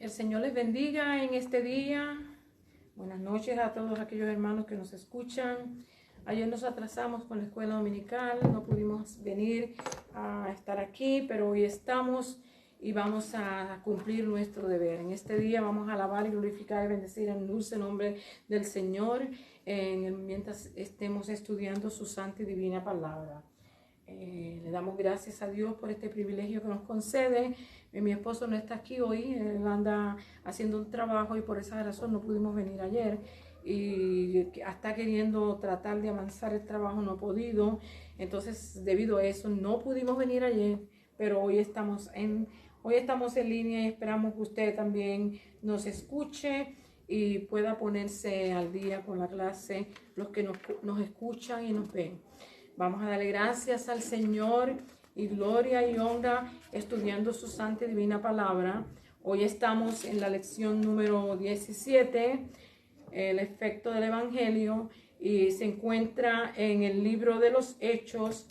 El Señor les bendiga en este día. Buenas noches a todos aquellos hermanos que nos escuchan. Ayer nos atrasamos con la escuela dominical, no pudimos venir a estar aquí, pero hoy estamos y vamos a cumplir nuestro deber. En este día vamos a alabar y glorificar y bendecir el dulce nombre del Señor mientras estemos estudiando su santa y divina palabra. Le damos gracias a Dios por este privilegio que nos concede. Mi esposo no está aquí hoy, él anda haciendo un trabajo y por esa razón no pudimos venir ayer. Y está queriendo tratar de avanzar el trabajo, no ha podido. Entonces, debido a eso, no pudimos venir ayer, pero hoy estamos en línea y esperamos que usted también nos escuche y pueda ponerse al día con la clase, los que nos escuchan y nos ven. Vamos a darle gracias al Señor y gloria y honra estudiando su santa y divina palabra. Hoy estamos en la lección número 17, el efecto del Evangelio, y se encuentra en el libro de los Hechos,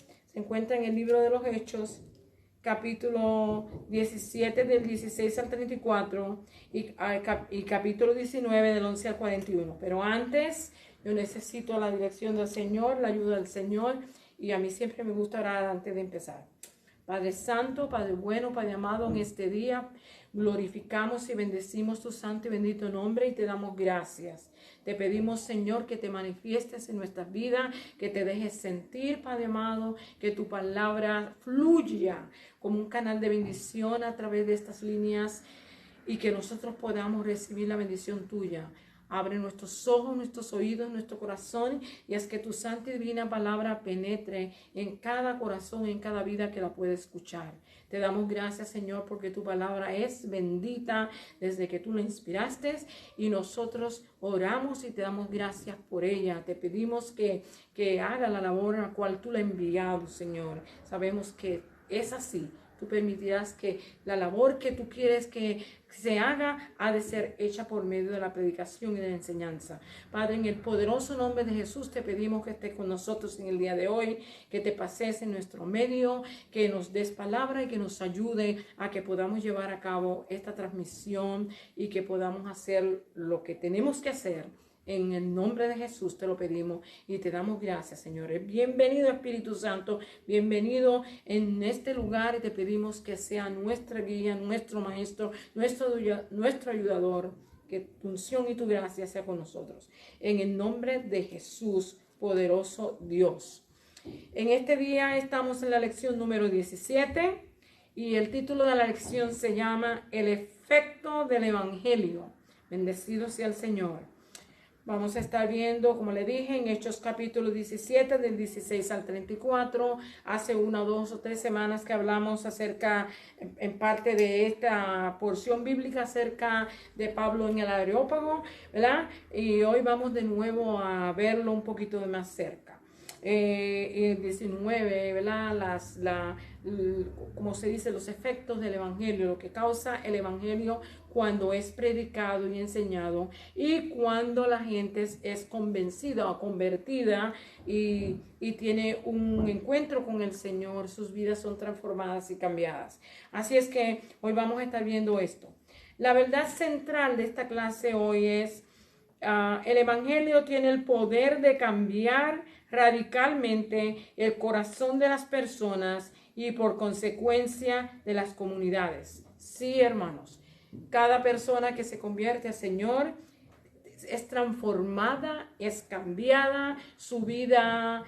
capítulo 17 del 16 al 34 y capítulo 19 del 11 al 41. Pero antes, yo necesito la dirección del Señor, la ayuda del Señor, y a mí siempre me gusta orar antes de empezar. Padre Santo, Padre bueno, Padre amado, en este día glorificamos y bendecimos tu santo y bendito nombre y te damos gracias. Te pedimos, Señor, que te manifiestes en nuestras vidas, que te dejes sentir, Padre amado, que tu palabra fluya como un canal de bendición a través de estas líneas y que nosotros podamos recibir la bendición tuya. Abre nuestros ojos, nuestros oídos, nuestro corazón y haz que tu santa y divina palabra penetre en cada corazón, en cada vida que la puede escuchar. Te damos gracias, Señor, porque tu palabra es bendita desde que tú la inspiraste y nosotros oramos y te damos gracias por ella. Te pedimos que haga la labor a la cual tú la has enviado, Señor. Sabemos que es así. Tú permitirás que la labor que tú quieres que se haga ha de ser hecha por medio de la predicación y de la enseñanza. Padre, en el poderoso nombre de Jesús te pedimos que estés con nosotros en el día de hoy, que te pases en nuestro medio, que nos des palabra y que nos ayude a que podamos llevar a cabo esta transmisión y que podamos hacer lo que tenemos que hacer. En el nombre de Jesús te lo pedimos y te damos gracias, Señor. Bienvenido, Espíritu Santo. Bienvenido en este lugar y te pedimos que sea nuestra guía, nuestro maestro, nuestro ayudador. Que tu unción y tu gracia sea con nosotros. En el nombre de Jesús, poderoso Dios. En este día estamos en la lección número 17 y el título de la lección se llama El efecto del Evangelio. Bendecido sea el Señor. Vamos a estar viendo, como le dije, en Hechos capítulo 17, del 16 al 34. Hace 1, 2 o 3 semanas que hablamos acerca, en parte de esta porción bíblica, acerca de Pablo en el Areópago, ¿verdad? Y hoy vamos de nuevo a verlo un poquito de más cerca. El 19, ¿verdad? Como se dice, los efectos del Evangelio, lo que causa el Evangelio cuando es predicado y enseñado y cuando la gente es convencida o convertida y tiene un encuentro con el Señor, sus vidas son transformadas y cambiadas. Así es que hoy vamos a estar viendo esto. La verdad central de esta clase hoy es el Evangelio tiene el poder de cambiar radicalmente el corazón de las personas y por consecuencia de las comunidades. Sí, hermanos, cada persona que se convierte al Señor es transformada, es cambiada, su vida,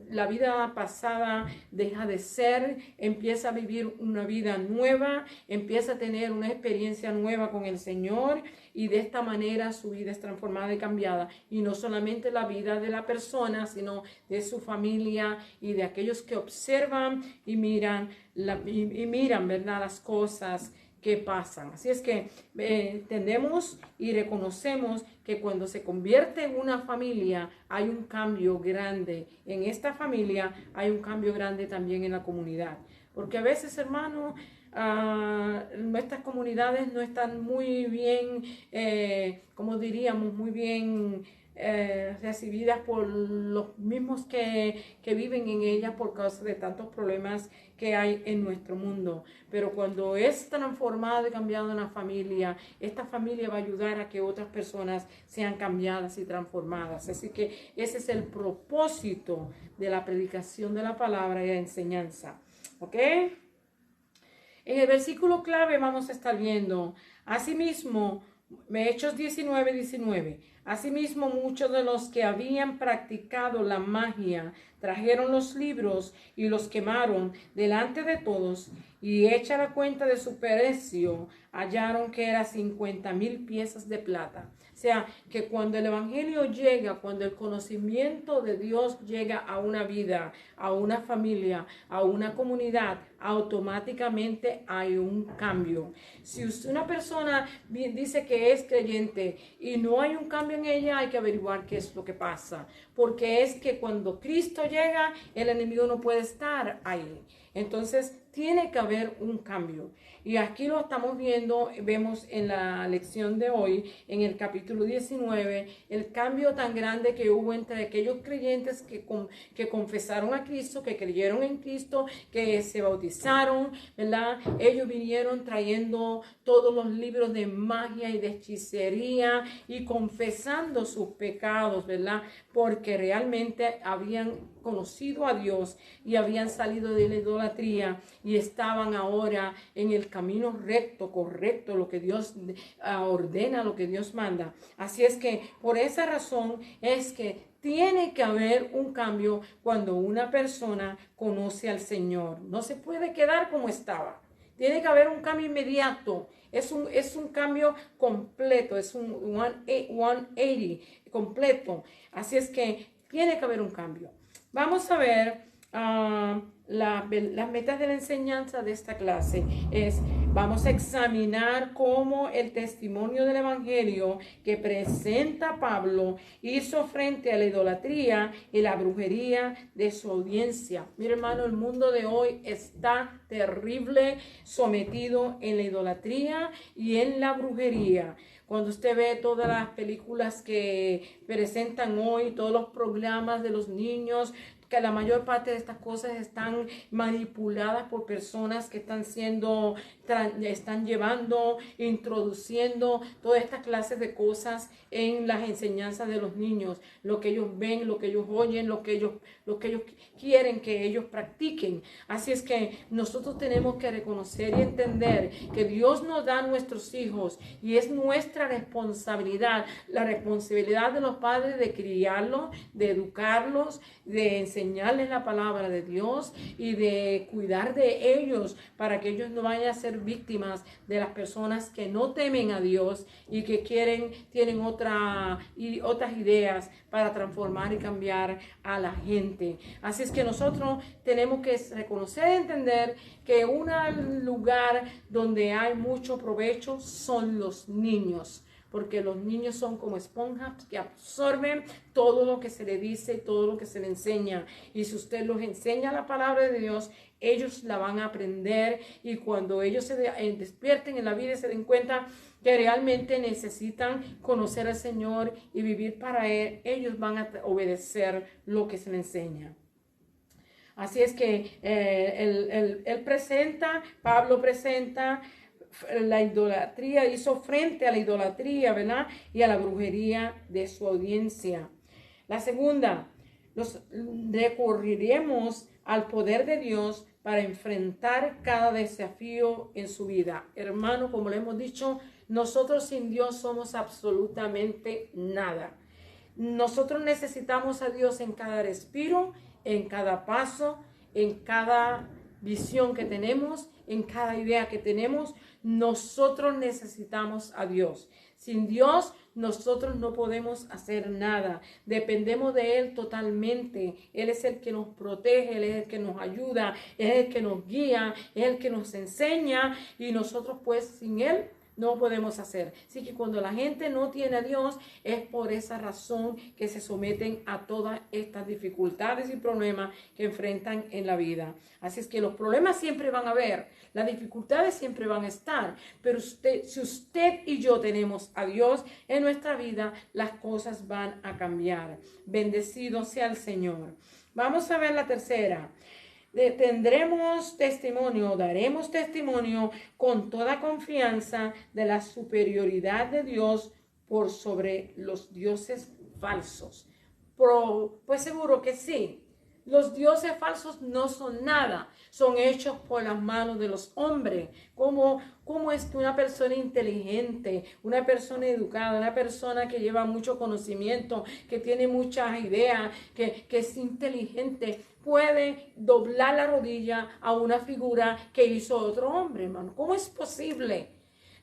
la vida pasada deja de ser, empieza a vivir una vida nueva, empieza a tener una experiencia nueva con el Señor y de esta manera su vida es transformada y cambiada. Y no solamente la vida de la persona, sino de su familia y de aquellos que observan y miran, ¿verdad?, las cosas que pasan. Así es que entendemos y reconocemos que cuando se convierte en una familia hay un cambio grande. En esta familia hay un cambio grande también en la comunidad. Porque a veces, hermano, nuestras comunidades no están muy bien, como diríamos, muy bien recibidas por los mismos que viven en ellas por causa de tantos problemas que hay en nuestro mundo. Pero cuando es transformada y cambiada una familia, esta familia va a ayudar a que otras personas sean cambiadas y transformadas. Así que ese es el propósito de la predicación de la palabra y la enseñanza. ¿Ok? En el versículo clave vamos a estar viendo, asimismo, Hechos 19:19. Asimismo, muchos de los que habían practicado la magia trajeron los libros y los quemaron delante de todos, y hecha la cuenta de su precio, hallaron que era 50,000 piezas de plata. O sea, que cuando el evangelio llega, cuando el conocimiento de Dios llega a una vida, a una familia, a una comunidad, automáticamente hay un cambio. Si una persona dice que es creyente y no hay un cambio en ella, hay que averiguar qué es lo que pasa. Porque es que cuando Cristo llega, el enemigo no puede estar ahí. Entonces, tiene que haber un cambio. Y aquí lo estamos viendo, vemos en la lección de hoy, en el capítulo 19, el cambio tan grande que hubo entre aquellos creyentes que confesaron a Cristo, que creyeron en Cristo, que se bautizaron, ¿verdad? Ellos vinieron trayendo todos los libros de magia y de hechicería y confesando sus pecados, ¿verdad? Porque realmente habían conocido a Dios y habían salido de la idolatría y estaban ahora en el camino recto, correcto, lo que Dios ordena, lo que Dios manda. Así es que por esa razón es que tiene que haber un cambio cuando una persona conoce al Señor. No se puede quedar como estaba. Tiene que haber un cambio inmediato. Es un cambio completo, es un 180 completo. Así es que tiene que haber un cambio. Vamos a ver las metas de la enseñanza de esta clase. Vamos a examinar cómo el testimonio del evangelio que presenta Pablo hizo frente a la idolatría y la brujería de su audiencia. Mira, hermano, el mundo de hoy está terrible, sometido en la idolatría y en la brujería. Cuando usted ve todas las películas que presentan hoy, todos los programas de los niños, que la mayor parte de estas cosas están manipuladas por personas que están llevando, introduciendo todas estas clases de cosas en las enseñanzas de los niños, lo que ellos ven, lo que ellos oyen, lo que ellos quieren que ellos practiquen. Así es que nosotros tenemos que reconocer y entender que Dios nos da a nuestros hijos y es nuestra responsabilidad, la responsabilidad de los padres de criarlos, de educarlos, de enseñarles la palabra de Dios y de cuidar de ellos para que ellos no vayan a ser víctimas de las personas que no temen a Dios y que tienen otras ideas para transformar y cambiar a la gente. Así es que nosotros tenemos que reconocer y entender que un lugar donde hay mucho provecho son los niños. Porque los niños son como esponjas que absorben todo lo que se le dice y todo lo que se le enseña. Y si usted los enseña la palabra de Dios, ellos la van a aprender. Y cuando ellos se despierten en la vida y se den cuenta que realmente necesitan conocer al Señor y vivir para Él, ellos van a obedecer lo que se les enseña. Así es que Pablo presenta la idolatría, hizo frente a la idolatría, ¿verdad? Y a la brujería de su audiencia. La segunda, recurriremos al poder de Dios para enfrentar cada desafío en su vida. Hermano, como le hemos dicho, nosotros sin Dios somos absolutamente nada. Nosotros necesitamos a Dios en cada respiro, en cada paso, en cada visión que tenemos, en cada idea que tenemos. Nosotros necesitamos a Dios. Sin Dios, nosotros no podemos hacer nada. Dependemos de Él totalmente. Él es el que nos protege, Él es el que nos ayuda, Él es el que nos guía, es el que nos enseña. Y nosotros pues sin Él no podemos hacer. Así que cuando la gente no tiene a Dios, es por esa razón que se someten a todas estas dificultades y problemas que enfrentan en la vida. Así es que los problemas siempre van a haber, las dificultades siempre van a estar, pero si usted y yo tenemos a Dios en nuestra vida, las cosas van a cambiar. Bendecido sea el Señor. Vamos a ver la tercera. Daremos testimonio con toda confianza de la superioridad de Dios por sobre los dioses falsos. Pues seguro que sí. Los dioses falsos no son nada, son hechos por las manos de los hombres. ¿Cómo es que una persona inteligente, una persona educada, una persona que lleva mucho conocimiento, que tiene muchas ideas, que es inteligente, puede doblar la rodilla a una figura que hizo otro hombre, hermano? ¿Cómo es posible?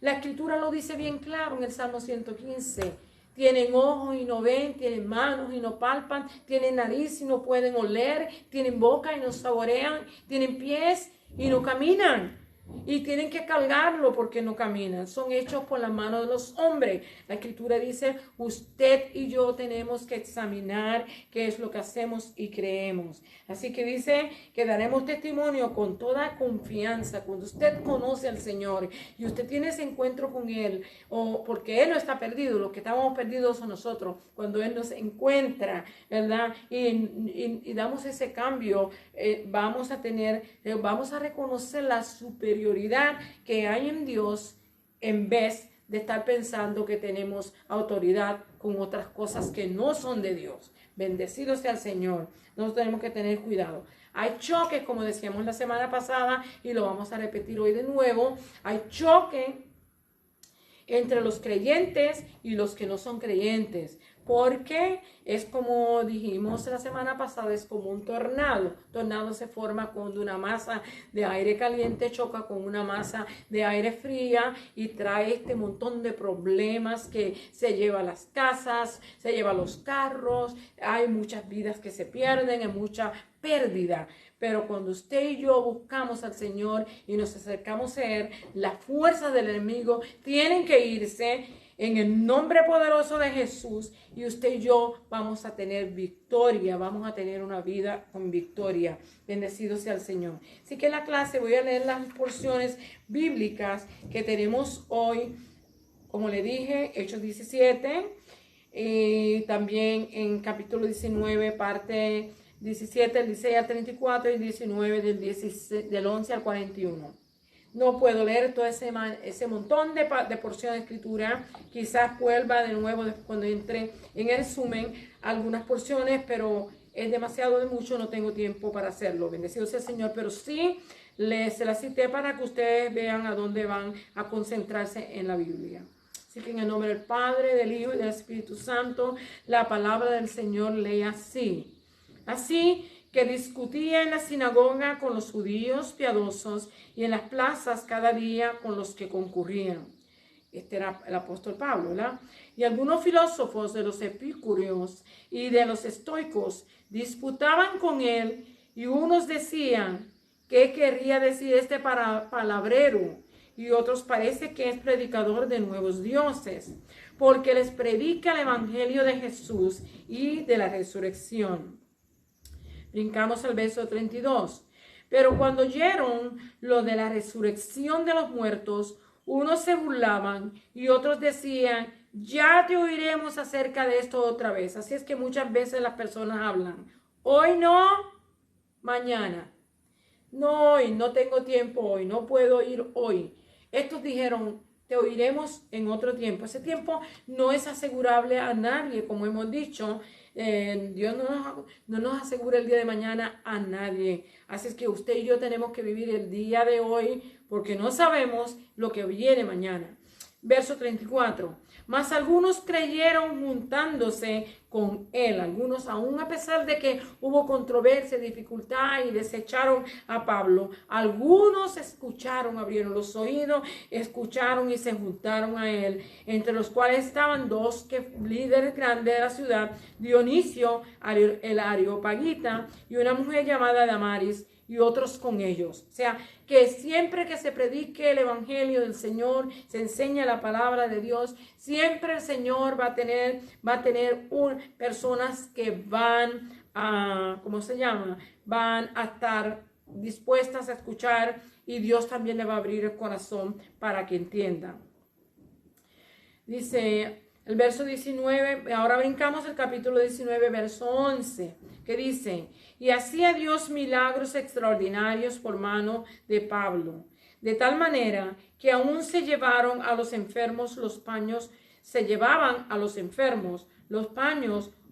La Escritura lo dice bien claro en el Salmo 115. Tienen ojos y no ven, tienen manos y no palpan, tienen nariz y no pueden oler, tienen boca y no saborean, tienen pies y no caminan. Y tienen que cargarlo porque no caminan. Son hechos por la mano de los hombres. La Escritura dice, usted y yo tenemos que examinar qué es lo que hacemos y creemos. Así que dice que daremos testimonio con toda confianza. Cuando usted conoce al Señor y usted tiene ese encuentro con Él, o porque Él no está perdido, los que estamos perdidos son nosotros. Cuando Él nos encuentra, ¿verdad? Y damos ese cambio, vamos a reconocer la superioridad que hay en Dios en vez de estar pensando que tenemos autoridad con otras cosas que no son de Dios. Bendecido sea el Señor. Nosotros tenemos que tener cuidado. Hay choques, como decíamos la semana pasada, y lo vamos a repetir hoy de nuevo. Hay choque entre los creyentes y los que no son creyentes. Porque es como dijimos la semana pasada, es como un tornado. Tornado se forma cuando una masa de aire caliente choca con una masa de aire fría y trae este montón de problemas que se lleva a las casas, se lleva a los carros, hay muchas vidas que se pierden, hay mucha pérdida. Pero cuando usted y yo buscamos al Señor y nos acercamos a Él, las fuerzas del enemigo tienen que irse en el nombre poderoso de Jesús, y usted y yo vamos a tener victoria, vamos a tener una vida con victoria. Bendecido sea el Señor. Así que en la clase voy a leer las porciones bíblicas que tenemos hoy, como le dije, Hechos 17, y también en capítulo 19, parte 17, del 16 al 34, y 19, del 11 al 41. No puedo leer todo ese montón de porciones de escritura. Quizás vuelva de nuevo cuando entre en el resumen algunas porciones, pero es demasiado de mucho, no tengo tiempo para hacerlo. Bendecido sea el Señor, pero sí se las cité para que ustedes vean a dónde van a concentrarse en la Biblia. Así que en el nombre del Padre, del Hijo y del Espíritu Santo, la palabra del Señor lee así. Así que discutía en la sinagoga con los judíos piadosos y en las plazas cada día con los que concurrían. Este era el apóstol Pablo, ¿verdad? Y algunos filósofos de los epicúreos y de los estoicos disputaban con él, y unos decían, ¿qué querría decir este palabrero? Y otros parece que es predicador de nuevos dioses, porque les predica el evangelio de Jesús y de la resurrección. Brincamos al verso 32. Pero cuando oyeron lo de la resurrección de los muertos, unos se burlaban y otros decían, ya te oiremos acerca de esto otra vez. Así es que muchas veces las personas hablan, hoy no, mañana. No, hoy no tengo tiempo, hoy no puedo ir hoy. Estos dijeron, te oiremos en otro tiempo. Ese tiempo no es asegurable a nadie, como hemos dicho. Dios no nos asegura el día de mañana a nadie. Así es que usted y yo tenemos que vivir el día de hoy, porque no sabemos lo que viene mañana. Verso 34. Mas algunos creyeron juntándose con él. Algunos, aún a pesar de que hubo controversia, dificultad y desecharon a Pablo, algunos escucharon, abrieron los oídos, escucharon y se juntaron a él, entre los cuales estaban dos líderes grandes de la ciudad, Dionisio, el Areopagita, y una mujer llamada Damaris, y otros con ellos. O sea, que siempre que se predique el evangelio del Señor, se enseña la palabra de Dios, siempre el Señor va a tener personas que van a, ¿cómo se llama? Van a estar dispuestas a escuchar, y Dios también le va a abrir el corazón para que entiendan. Dice el verso 19, ahora brincamos el capítulo 19, verso 11, que dice: y hacía Dios milagros extraordinarios por mano de Pablo, de tal manera que aún se llevaban a los enfermos los paños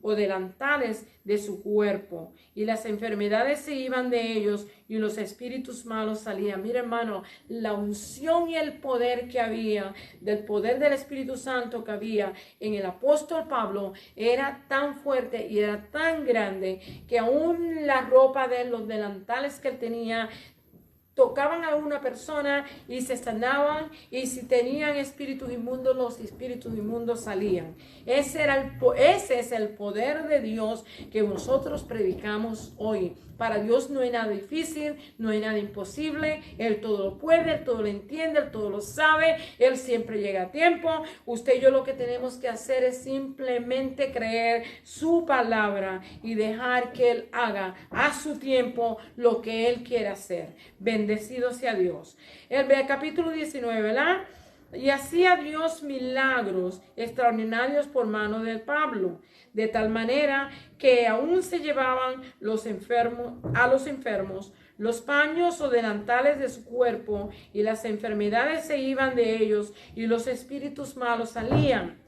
o delantales de su cuerpo, y las enfermedades se iban de ellos, y los espíritus malos salían. Mira, hermano, la unción y el poder que había, del poder del Espíritu Santo que había en el apóstol Pablo, era tan fuerte y era tan grande que aún la ropa de él, los delantales que él tenía, tocaban a una persona y se sanaban, y si tenían espíritus inmundos, los espíritus inmundos salían. Ese es el poder de Dios que nosotros predicamos hoy. Para Dios no hay nada difícil, no hay nada imposible. Él todo lo puede, Él todo lo entiende, Él todo lo sabe, Él siempre llega a tiempo. Usted y yo lo que tenemos que hacer es simplemente creer su palabra y dejar que Él haga a su tiempo lo que Él quiere hacer. Bendecido sea Dios. El capítulo 19, ¿verdad? Y hacía Dios milagros extraordinarios por mano de Pablo, de tal manera que aún se llevaban a los enfermos los paños o delantales de su cuerpo, y las enfermedades se iban de ellos, y los espíritus malos salían.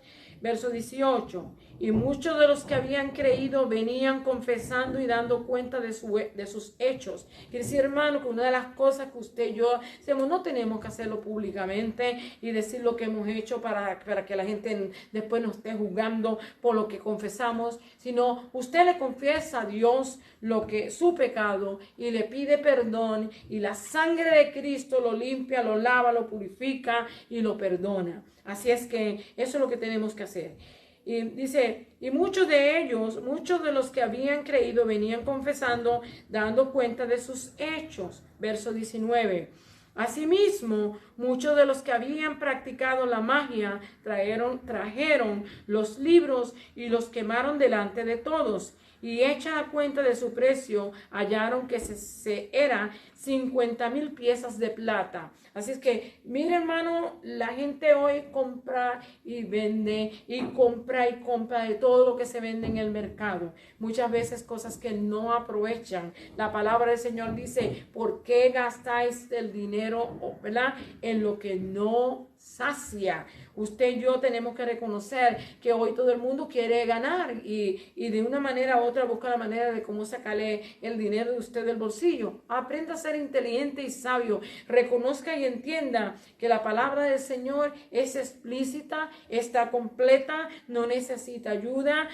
Verso 18. Y muchos de los que habían creído venían confesando y dando cuenta de sus hechos. Quiere decir, hermano, que una de las cosas que usted y yo hacemos, no tenemos que hacerlo públicamente y decir lo que hemos hecho para que la gente después nos esté juzgando por lo que confesamos, sino usted le confiesa a Dios su pecado y le pide perdón, y la sangre de Cristo lo limpia, lo lava, lo purifica y lo perdona. Así es que eso es lo que tenemos que hacer. Y dice, y muchos de los que habían creído venían confesando, dando cuenta de sus hechos. Verso 19. Asimismo, muchos de los que habían practicado la magia trajeron los libros y los quemaron delante de todos. Y hecha la cuenta de su precio, hallaron que era 50,000 piezas de plata. Así es que, mire, hermano, la gente hoy compra y vende y compra de todo lo que se vende en el mercado. Muchas veces cosas que no aprovechan. La palabra del Señor dice: ¿por qué gastáis el dinero, ¿verdad?, en lo que no sacia? Usted y yo tenemos que reconocer que hoy todo el mundo quiere ganar y de una manera u otra busca la manera de cómo sacarle el dinero de usted del bolsillo. Aprenda a ser inteligente y sabio. Reconozca y entienda que la palabra del Señor es explícita, está completa, no necesita ayuda.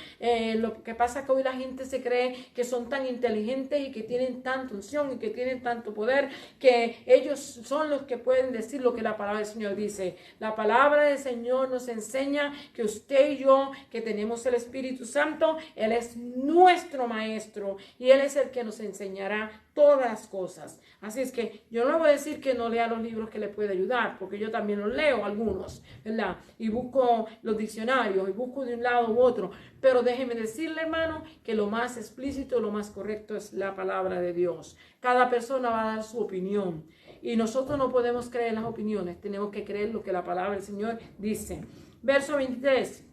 Lo que pasa es que hoy la gente se cree que son tan inteligentes y que tienen tanta unción y que tienen tanto poder, que ellos son los que pueden decir lo que la palabra del Señor dice. La palabra del Señor nos enseña que usted y yo, que tenemos el Espíritu Santo, Él es nuestro maestro y Él es el que nos enseñará todas las cosas. Así es que yo no le voy a decir que no lea los libros que le puede ayudar, porque yo también los leo, algunos, ¿verdad? Y busco los diccionarios y busco de un lado u otro. Pero déjeme decirle, hermano, que lo más explícito, lo más correcto es la palabra de Dios. Cada persona va a dar su opinión. Y nosotros no podemos creer en las opiniones, tenemos que creer lo que la palabra del Señor dice. Verso 23.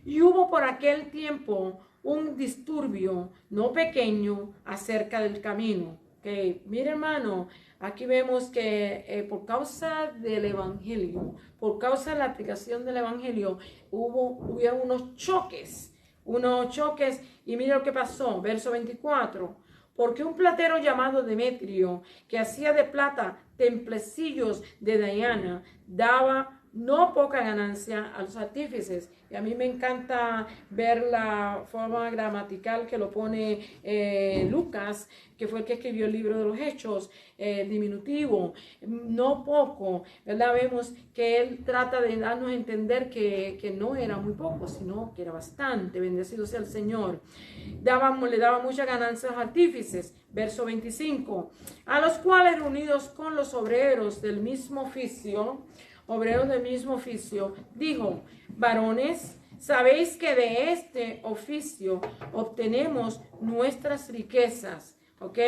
Y hubo por aquel tiempo un disturbio no pequeño acerca del camino. Que, mire, hermano, aquí vemos que por causa del evangelio, por causa de la aplicación del evangelio, hubieron unos choques, y mire lo que pasó. Verso 24. Porque un platero llamado Demetrio, que hacía de plata templecillos de Diana, daba no poca ganancia a los artífices. Y a mí me encanta ver la forma gramatical que lo pone Lucas, que fue el que escribió el libro de los Hechos, diminutivo, no poco, ¿verdad? Vemos que él trata de darnos a entender que no era muy poco, sino que era bastante. Bendecido sea el Señor. Le daba mucha ganancia a los artífices. Verso 25. A los cuales reunidos con los obreros del mismo oficio, dijo: varones, sabéis que de este oficio obtenemos nuestras riquezas. ¿Ok?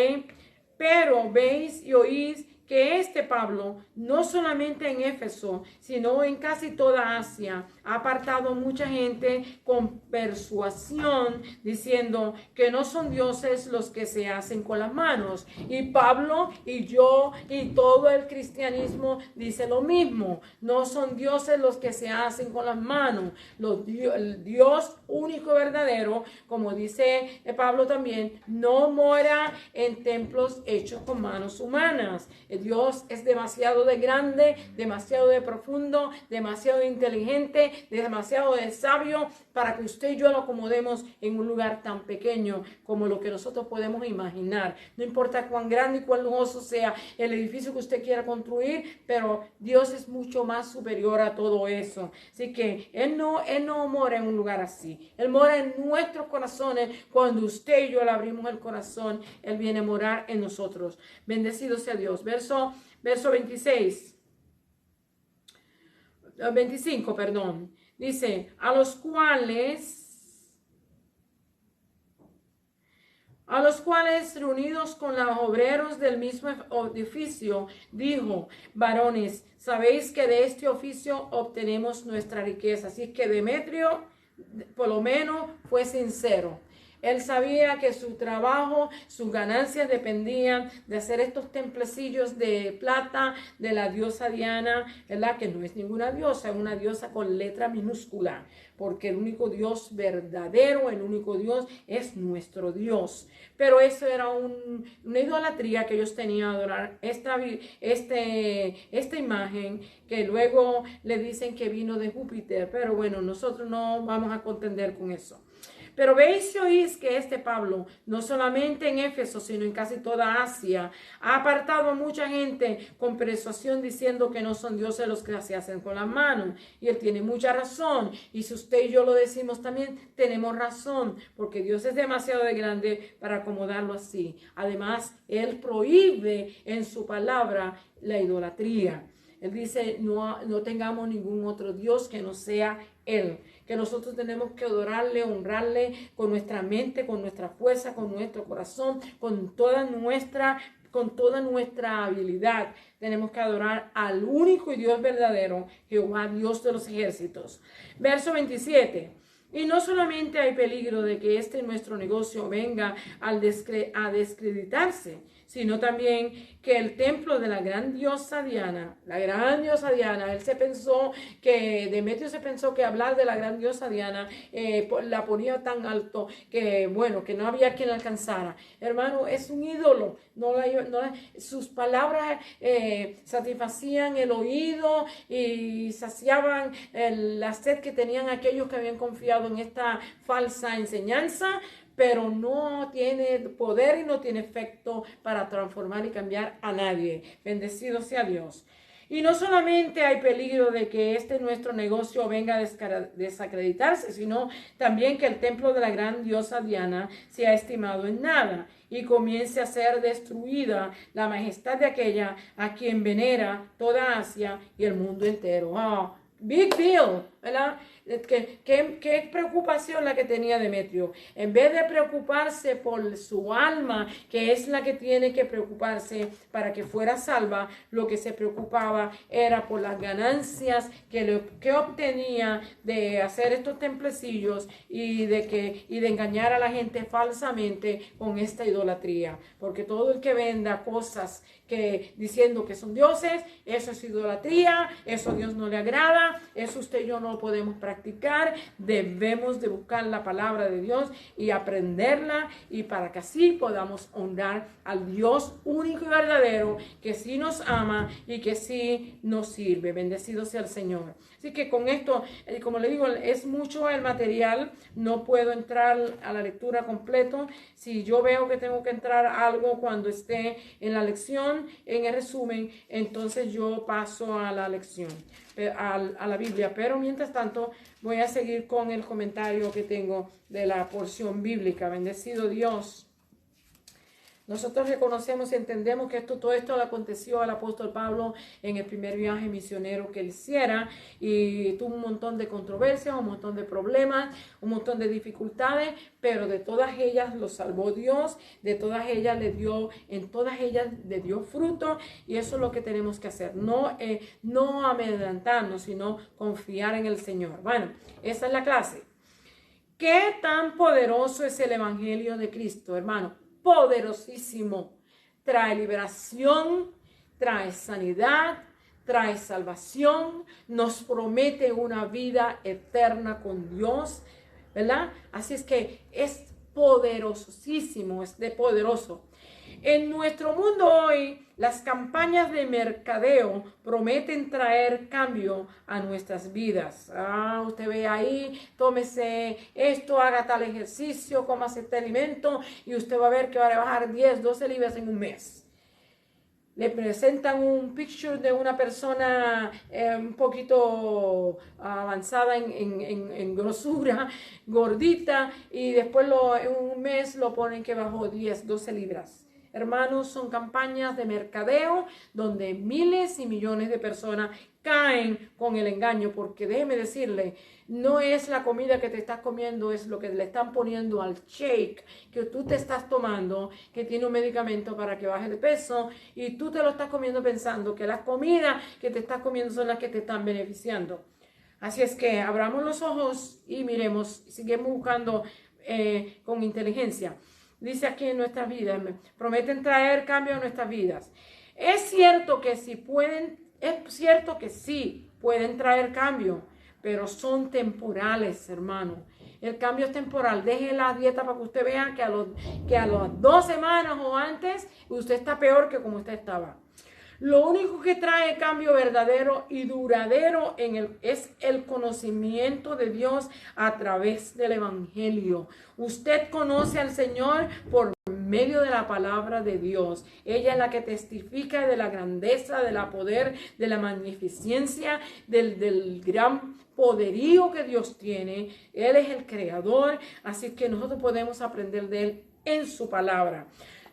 Pero veis y oís que este Pablo, no solamente en Éfeso, sino en casi toda Asia, ha apartado mucha gente con persuasión, diciendo que no son dioses los que se hacen con las manos. Y Pablo y yo y todo el cristianismo dice lo mismo: no son dioses los que se hacen con las manos. El Dios único y verdadero, como dice Pablo también, no mora en templos hechos con manos humanas. Dios es demasiado de grande, demasiado de profundo, demasiado de inteligente, demasiado de sabio para que usted y yo lo acomodemos en un lugar tan pequeño como lo que nosotros podemos imaginar. No importa cuán grande y cuán lujoso sea el edificio que usted quiera construir, pero Dios es mucho más superior a todo eso. Así que Él no mora en un lugar así. Él mora en nuestros corazones. Cuando usted y yo le abrimos el corazón, Él viene a morar en nosotros. Bendecido sea Dios. Verso 25, perdón. Dice: a los cuales reunidos con los obreros del mismo oficio, dijo: varones, sabéis que de este oficio obtenemos nuestra riqueza. Así que Demetrio, por lo menos, fue sincero. Él sabía que su trabajo, sus ganancias dependían de hacer estos templecillos de plata de la diosa Diana, ¿verdad? Que no es ninguna diosa, es una diosa con letra minúscula, porque el único Dios verdadero, el único Dios es nuestro Dios. Pero eso era una idolatría que ellos tenían, adorar esta imagen, que luego le dicen que vino de Júpiter. Pero bueno, nosotros no vamos a contender con eso. Pero veis y oís que este Pablo, no solamente en Éfeso, sino en casi toda Asia, ha apartado a mucha gente con persuasión, diciendo que no son dioses los que se hacen con las manos. Y él tiene mucha razón. Y si usted y yo lo decimos también, tenemos razón, porque Dios es demasiado grande para acomodarlo así. Además, Él prohíbe en su palabra la idolatría. Él dice: no tengamos ningún otro Dios que no sea Él. Que nosotros tenemos que adorarle, honrarle con nuestra mente, con nuestra fuerza, con nuestro corazón, con toda nuestra habilidad. Tenemos que adorar al único y Dios verdadero, Jehová, Dios de los ejércitos. Verso 27. Y no solamente hay peligro de que nuestro negocio venga a descreditarse, sino también que el templo de la gran diosa Diana, Demetrio se pensó que hablar de la gran diosa Diana la ponía tan alto que, bueno, que no había quien alcanzara. Hermano, es un ídolo. Sus palabras satisfacían el oído y saciaban la sed que tenían aquellos que habían confiado en esta falsa enseñanza, pero no tiene poder y no tiene efecto para transformar y cambiar a nadie. Bendecido sea Dios. Y no solamente hay peligro de que nuestro negocio venga a desacreditarse, sino también que el templo de la gran diosa Diana sea estimado en nada y comience a ser destruida la majestad de aquella a quien venera toda Asia y el mundo entero. Oh, big deal, ¿verdad? ¿Qué preocupación la que tenía Demetrio? En vez de preocuparse por su alma, que es la que tiene que preocuparse para que fuera salva, lo que se preocupaba era por las ganancias que obtenía de hacer estos templecillos y de engañar a la gente falsamente con esta idolatría. Porque todo el que venda cosas diciendo que son dioses, eso es idolatría, eso a Dios no le agrada, eso usted y yo no lo podemos practicar. Debemos de buscar la palabra de Dios y aprenderla, y para que así podamos honrar al Dios único y verdadero, que sí nos ama y que sí nos sirve. Bendecido sea el Señor. Así que con esto, como le digo, es mucho el material, no puedo entrar a la lectura completo. Si yo veo que tengo que entrar a algo cuando esté en la lección, en el resumen, entonces yo paso a la lección, a la Biblia. Pero mientras tanto voy a seguir con el comentario que tengo de la porción bíblica. Bendecido Dios. Nosotros reconocemos y entendemos que todo esto le aconteció al apóstol Pablo en el primer viaje misionero que él hiciera, y tuvo un montón de controversias, un montón de problemas, un montón de dificultades, pero de todas ellas lo salvó Dios, de todas ellas en todas ellas le dio fruto, y eso es lo que tenemos que hacer, no amedrentarnos, sino confiar en el Señor. Bueno, esa es la clase. ¿Qué tan poderoso es el Evangelio de Cristo, hermano? Poderosísimo. Trae liberación, trae sanidad, trae salvación, nos promete una vida eterna con Dios, ¿verdad? Así es que es poderosísimo, es de poderoso. En nuestro mundo hoy, las campañas de mercadeo prometen traer cambio a nuestras vidas. Usted ve ahí, tómese esto, haga tal ejercicio, cómase este alimento y usted va a ver que va a bajar 10, 12 libras en un mes. Le presentan un picture de una persona un poquito avanzada en grosura, gordita, y después en un mes lo ponen que bajó 10, 12 libras. Hermanos, son campañas de mercadeo donde miles y millones de personas caen con el engaño, porque déjeme decirle, no es la comida que te estás comiendo, es lo que le están poniendo al shake que tú te estás tomando, que tiene un medicamento para que baje de peso, y tú te lo estás comiendo pensando que las comidas que te estás comiendo son las que te están beneficiando. Así es que abramos los ojos y miremos, seguimos buscando con inteligencia. Dice aquí en nuestras vidas, prometen traer cambio a nuestras vidas. Es cierto que sí pueden traer cambio, pero son temporales, hermano. El cambio es temporal. Deje la dieta para que usted vea que a las 2 semanas o antes usted está peor que como usted estaba. Lo único que trae cambio verdadero y duradero es el conocimiento de Dios a través del Evangelio. Usted conoce al Señor por medio de la palabra de Dios. Ella es la que testifica de la grandeza, de la poder, de la magnificencia, del gran poderío que Dios tiene. Él es el creador, así que nosotros podemos aprender de Él en su palabra.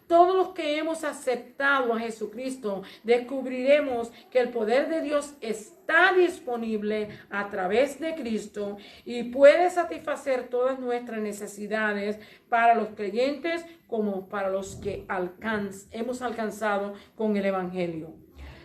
Todos los que hemos aceptado a Jesucristo descubriremos que el poder de Dios está disponible a través de Cristo y puede satisfacer todas nuestras necesidades para los creyentes como para los que hemos alcanzado con el Evangelio.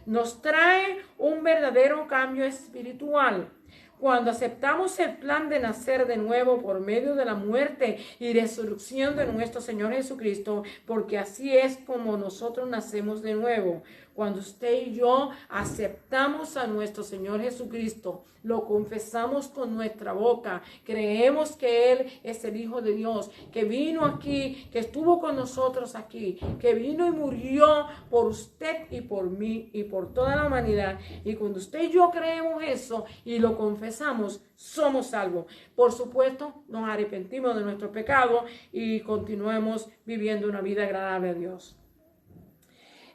Nos trae un verdadero cambio espiritual. Cuando aceptamos el plan de nacer de nuevo por medio de la muerte y resurrección de nuestro Señor Jesucristo, porque así es como nosotros nacemos de nuevo. Cuando usted y yo aceptamos a nuestro Señor Jesucristo, lo confesamos con nuestra boca, creemos que Él es el Hijo de Dios, que vino aquí, que estuvo con nosotros aquí, que vino y murió por usted y por mí y por toda la humanidad. Y cuando usted y yo creemos eso y lo confesamos, somos salvos. Por supuesto, nos arrepentimos de nuestro pecado y continuemos viviendo una vida agradable a Dios.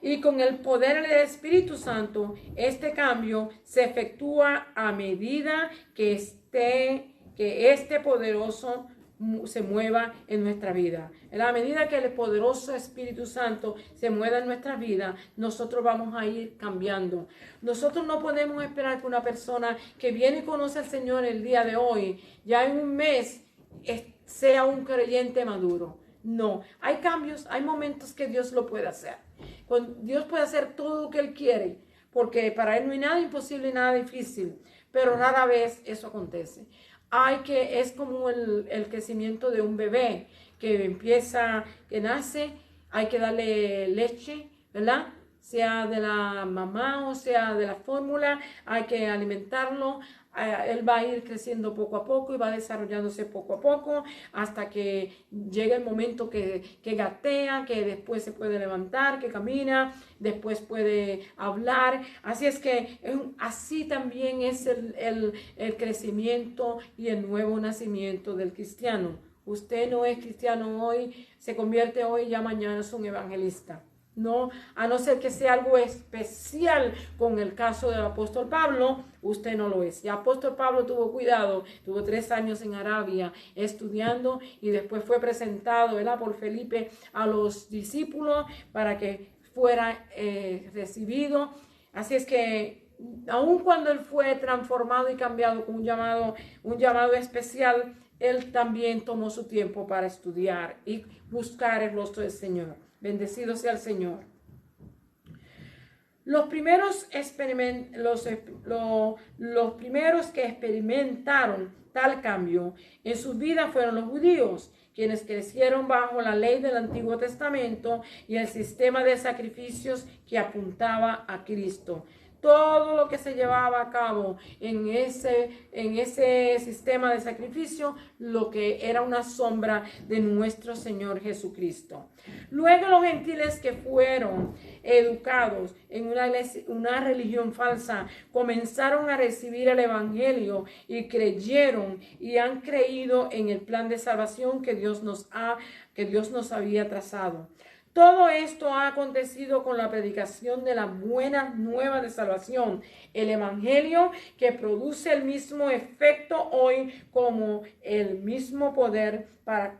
Y con el poder del Espíritu Santo, este cambio se efectúa a medida que este poderoso se mueva en nuestra vida. En la medida que el poderoso Espíritu Santo se mueva en nuestra vida, nosotros vamos a ir cambiando. Nosotros no podemos esperar que una persona que viene y conoce al Señor el día de hoy, ya en un mes, sea un creyente maduro. No, hay cambios, hay momentos que Dios lo puede hacer. Dios puede hacer todo lo que Él quiere, porque para Él no hay nada imposible y nada difícil, pero rara vez eso acontece. Es como el crecimiento de un bebé que nace, hay que darle leche, ¿verdad? Sea de la mamá o sea de la fórmula, hay que alimentarlo. Él va a ir creciendo poco a poco y va desarrollándose poco a poco hasta que llega el momento que gatea, que después se puede levantar, que camina, después puede hablar. Así es que así también es el crecimiento y el nuevo nacimiento del cristiano. Usted no es cristiano hoy, se convierte hoy y ya mañana es un evangelista. no, a no ser que sea algo especial con el caso del apóstol Pablo, usted no lo es. Y el apóstol Pablo tuvo cuidado, tuvo 3 años en Arabia estudiando y después fue presentado, ¿verdad?, por Felipe a los discípulos para que fuera recibido. Así es que aun cuando él fue transformado y cambiado con un llamado especial, él también tomó su tiempo para estudiar y buscar el rostro del Señor. Bendecido sea el Señor. Los primeros que experimentaron tal cambio en sus vidas fueron los judíos, quienes crecieron bajo la ley del Antiguo Testamento y el sistema de sacrificios que apuntaba a Cristo. Todo lo que se llevaba a cabo en ese sistema de sacrificio, lo que era una sombra de nuestro Señor Jesucristo. Luego los gentiles que fueron educados en una religión falsa comenzaron a recibir el evangelio y creyeron y han creído en el plan de salvación que Dios nos había trazado. Todo esto ha acontecido con la predicación de la buena nueva de salvación, el evangelio que produce el mismo efecto hoy con el mismo poder para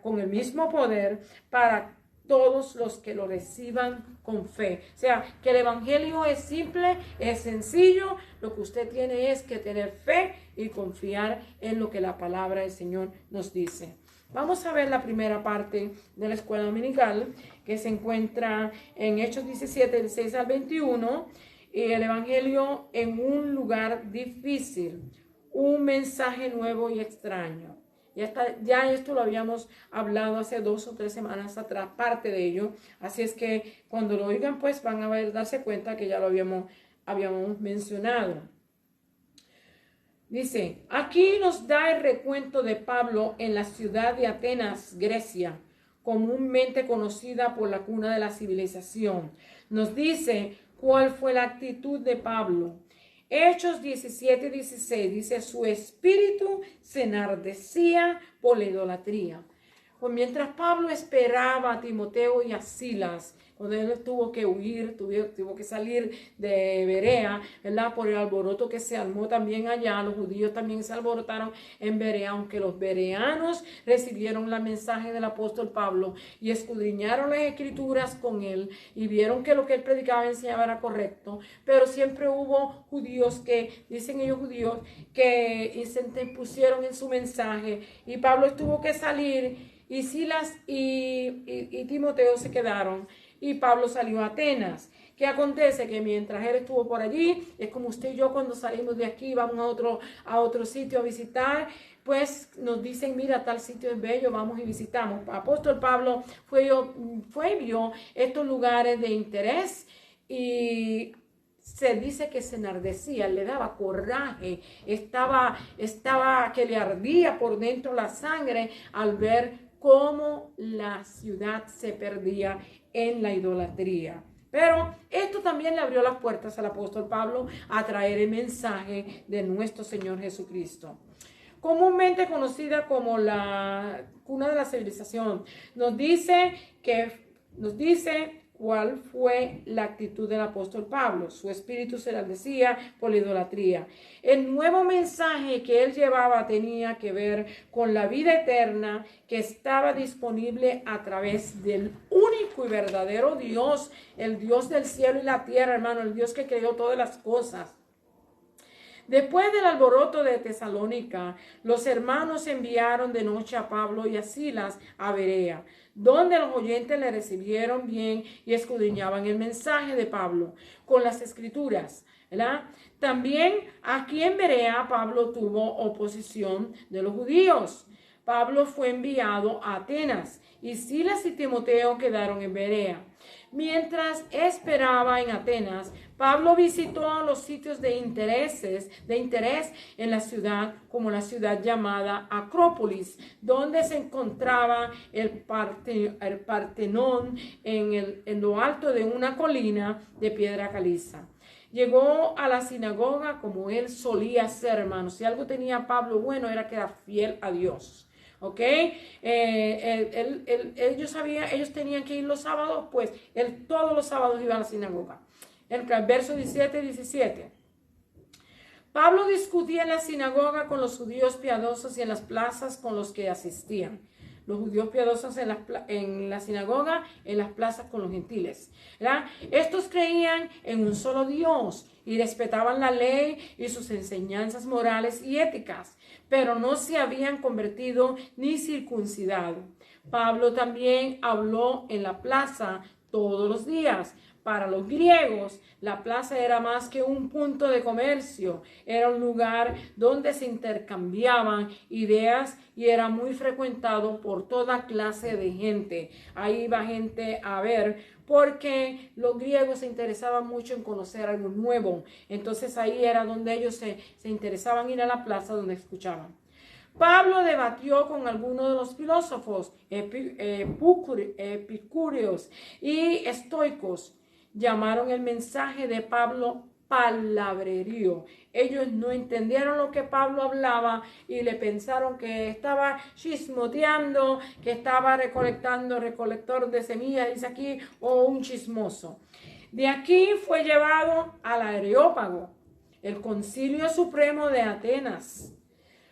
todos los que lo reciban con fe. O sea, que el evangelio es simple, es sencillo. Lo que usted tiene es que tener fe y confiar en lo que la palabra del Señor nos dice. Vamos a ver la primera parte de la escuela dominical que se encuentra en Hechos 17, del 6 al 21. Y el evangelio en un lugar difícil, un mensaje nuevo y extraño. Ya esto lo habíamos hablado hace 2 o 3 semanas atrás, parte de ello. Así es que cuando lo oigan, pues van a darse cuenta que ya lo habíamos mencionado. Dice, aquí nos da el recuento de Pablo en la ciudad de Atenas, Grecia, comúnmente conocida por la cuna de la civilización. Nos dice cuál fue la actitud de Pablo. Hechos 17 y 16 dice, su espíritu se enardecía por la idolatría. Pues mientras Pablo esperaba a Timoteo y a Silas, cuando él tuvo que huir, tuvo que salir de Berea, ¿verdad?, por el alboroto que se armó también allá. Los judíos también se alborotaron en Berea, aunque los bereanos recibieron el mensaje del apóstol Pablo y escudriñaron las escrituras con él y vieron que lo que él predicaba y enseñaba era correcto. Pero siempre hubo judíos que, dicen ellos judíos, que se interpusieron en su mensaje y Pablo tuvo que salir y Silas y Timoteo se quedaron. Y Pablo salió a Atenas. ¿Qué acontece? Que mientras él estuvo por allí, es como usted y yo cuando salimos de aquí, vamos a otro sitio a visitar, pues nos dicen, mira, tal sitio es bello, vamos y visitamos. Apóstol Pablo vio estos lugares de interés y se dice que se enardecía, le daba coraje, estaba que le ardía por dentro la sangre al ver cómo la ciudad se perdía en la idolatría. Pero esto también le abrió las puertas al apóstol Pablo a traer el mensaje de nuestro Señor Jesucristo. Comúnmente conocida como la cuna de la civilización, nos dice cuál fue la actitud del apóstol Pablo. Su espíritu se enardecía por la idolatría. El nuevo mensaje que él llevaba tenía que ver con la vida eterna que estaba disponible a través del único y verdadero Dios, el Dios del cielo y la tierra, hermano, el Dios que creó todas las cosas. Después del alboroto de Tesalónica, los hermanos enviaron de noche a Pablo y a Silas a Berea, donde los oyentes le recibieron bien y escudriñaban el mensaje de Pablo con las escrituras, ¿verdad? También aquí en Berea Pablo tuvo oposición de los judíos. Pablo fue enviado a Atenas y Silas y Timoteo quedaron en Berea. Mientras esperaba en Atenas, Pablo visitó los sitios de interés en la ciudad, como la ciudad llamada Acrópolis, donde se encontraba el Partenón en lo alto de una colina de piedra caliza. Llegó a la sinagoga como él solía ser, hermano. Si algo tenía Pablo bueno era que era fiel a Dios. ¿ok? Ellos tenían que ir los sábados, pues él todos los sábados iba a la sinagoga. El verso 17 y 17. Pablo discutía en la sinagoga con los judíos piadosos y en las plazas con los que asistían. Los judíos piadosos en la sinagoga, en las plazas con los gentiles, ¿verdad? Estos creían en un solo Dios y respetaban la ley y sus enseñanzas morales y éticas, pero no se habían convertido ni circuncidado. Pablo también habló en la plaza todos los días. Para los griegos, la plaza era más que un punto de comercio, era un lugar donde se intercambiaban ideas y era muy frecuentado por toda clase de gente. Ahí iba gente a ver, porque los griegos se interesaban mucho en conocer algo nuevo. Entonces ahí era donde ellos se interesaban ir a la plaza donde escuchaban. Pablo debatió con algunos de los filósofos epicúreos y estoicos. Llamaron el mensaje de Pablo palabrerío. Ellos no entendieron lo que Pablo hablaba y le pensaron que estaba chismoteando, que estaba recolector de semillas, dice aquí, o un chismoso. De aquí fue llevado al Areópago, el Concilio Supremo de Atenas.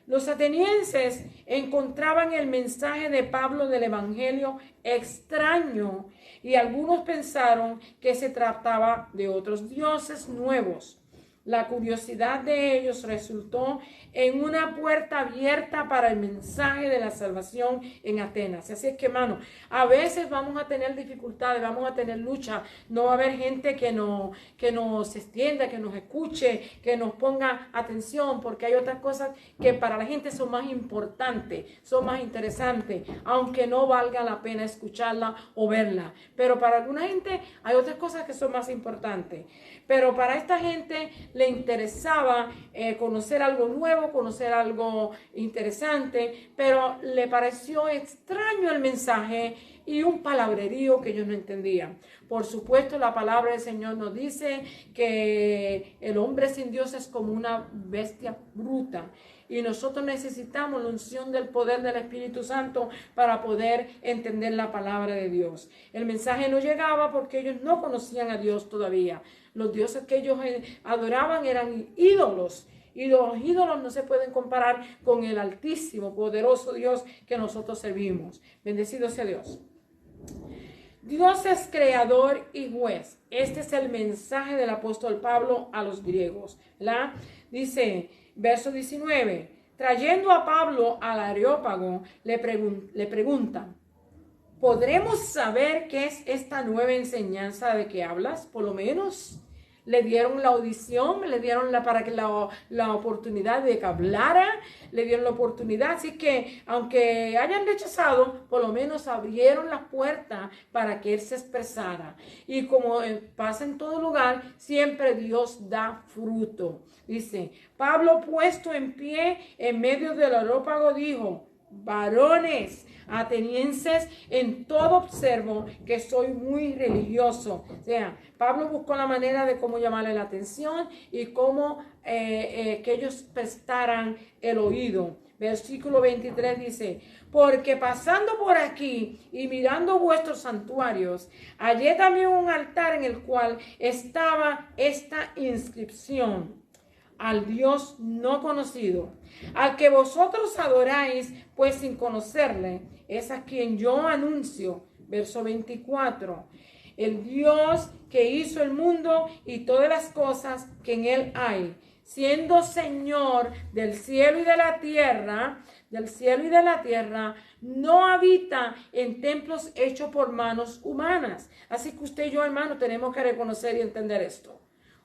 Los atenienses encontraban el mensaje de Pablo del Evangelio extraño y algunos pensaron que se trataba de otros dioses nuevos. La curiosidad de ellos resultó en una puerta abierta para el mensaje de la salvación en Atenas. Así es que, hermano, a veces vamos a tener dificultades, vamos a tener lucha. No va a haber gente que nos extienda, que nos escuche, que nos ponga atención, porque hay otras cosas que para la gente son más importantes, son más interesantes, aunque no valga la pena escucharla o verla. Pero para alguna gente hay otras cosas que son más importantes. Pero para esta gente le interesaba conocer algo nuevo, conocer algo interesante, pero le pareció extraño el mensaje y un palabrerío que ellos no entendían. Por supuesto, la palabra del Señor nos dice que el hombre sin Dios es como una bestia bruta. Y nosotros necesitamos la unción del poder del Espíritu Santo para poder entender la palabra de Dios. El mensaje no llegaba porque ellos no conocían a Dios todavía. Los dioses que ellos adoraban eran ídolos. Y los ídolos no se pueden comparar con el altísimo, poderoso Dios que nosotros servimos. Bendecido sea Dios. Dios es creador y juez. Este es el mensaje del apóstol Pablo a los griegos, ¿verdad? Dice, verso 19, trayendo a Pablo al Areópago, le preguntan, ¿podremos saber qué es esta nueva enseñanza de que hablas? Por lo menos le dieron la audición, le dieron la oportunidad de que hablara, le dieron la oportunidad. Así que, aunque hayan rechazado, por lo menos abrieron la puerta para que él se expresara. Y como pasa en todo lugar, siempre Dios da fruto. Dice, Pablo puesto en pie en medio del Areópago dijo, varones atenienses, en todo observo que soy muy religioso. O sea, Pablo buscó la manera de cómo llamarle la atención y cómo que ellos prestaran el oído. Versículo 23 dice, porque pasando por aquí y mirando vuestros santuarios, hallé también un altar en el cual estaba esta inscripción: al Dios no conocido, al que vosotros adoráis, pues sin conocerle, es a quien yo anuncio. Verso 24, el Dios que hizo el mundo y todas las cosas que en él hay, siendo Señor del cielo y de la tierra, no habita en templos hechos por manos humanas. Así que usted y yo, hermano, tenemos que reconocer y entender esto.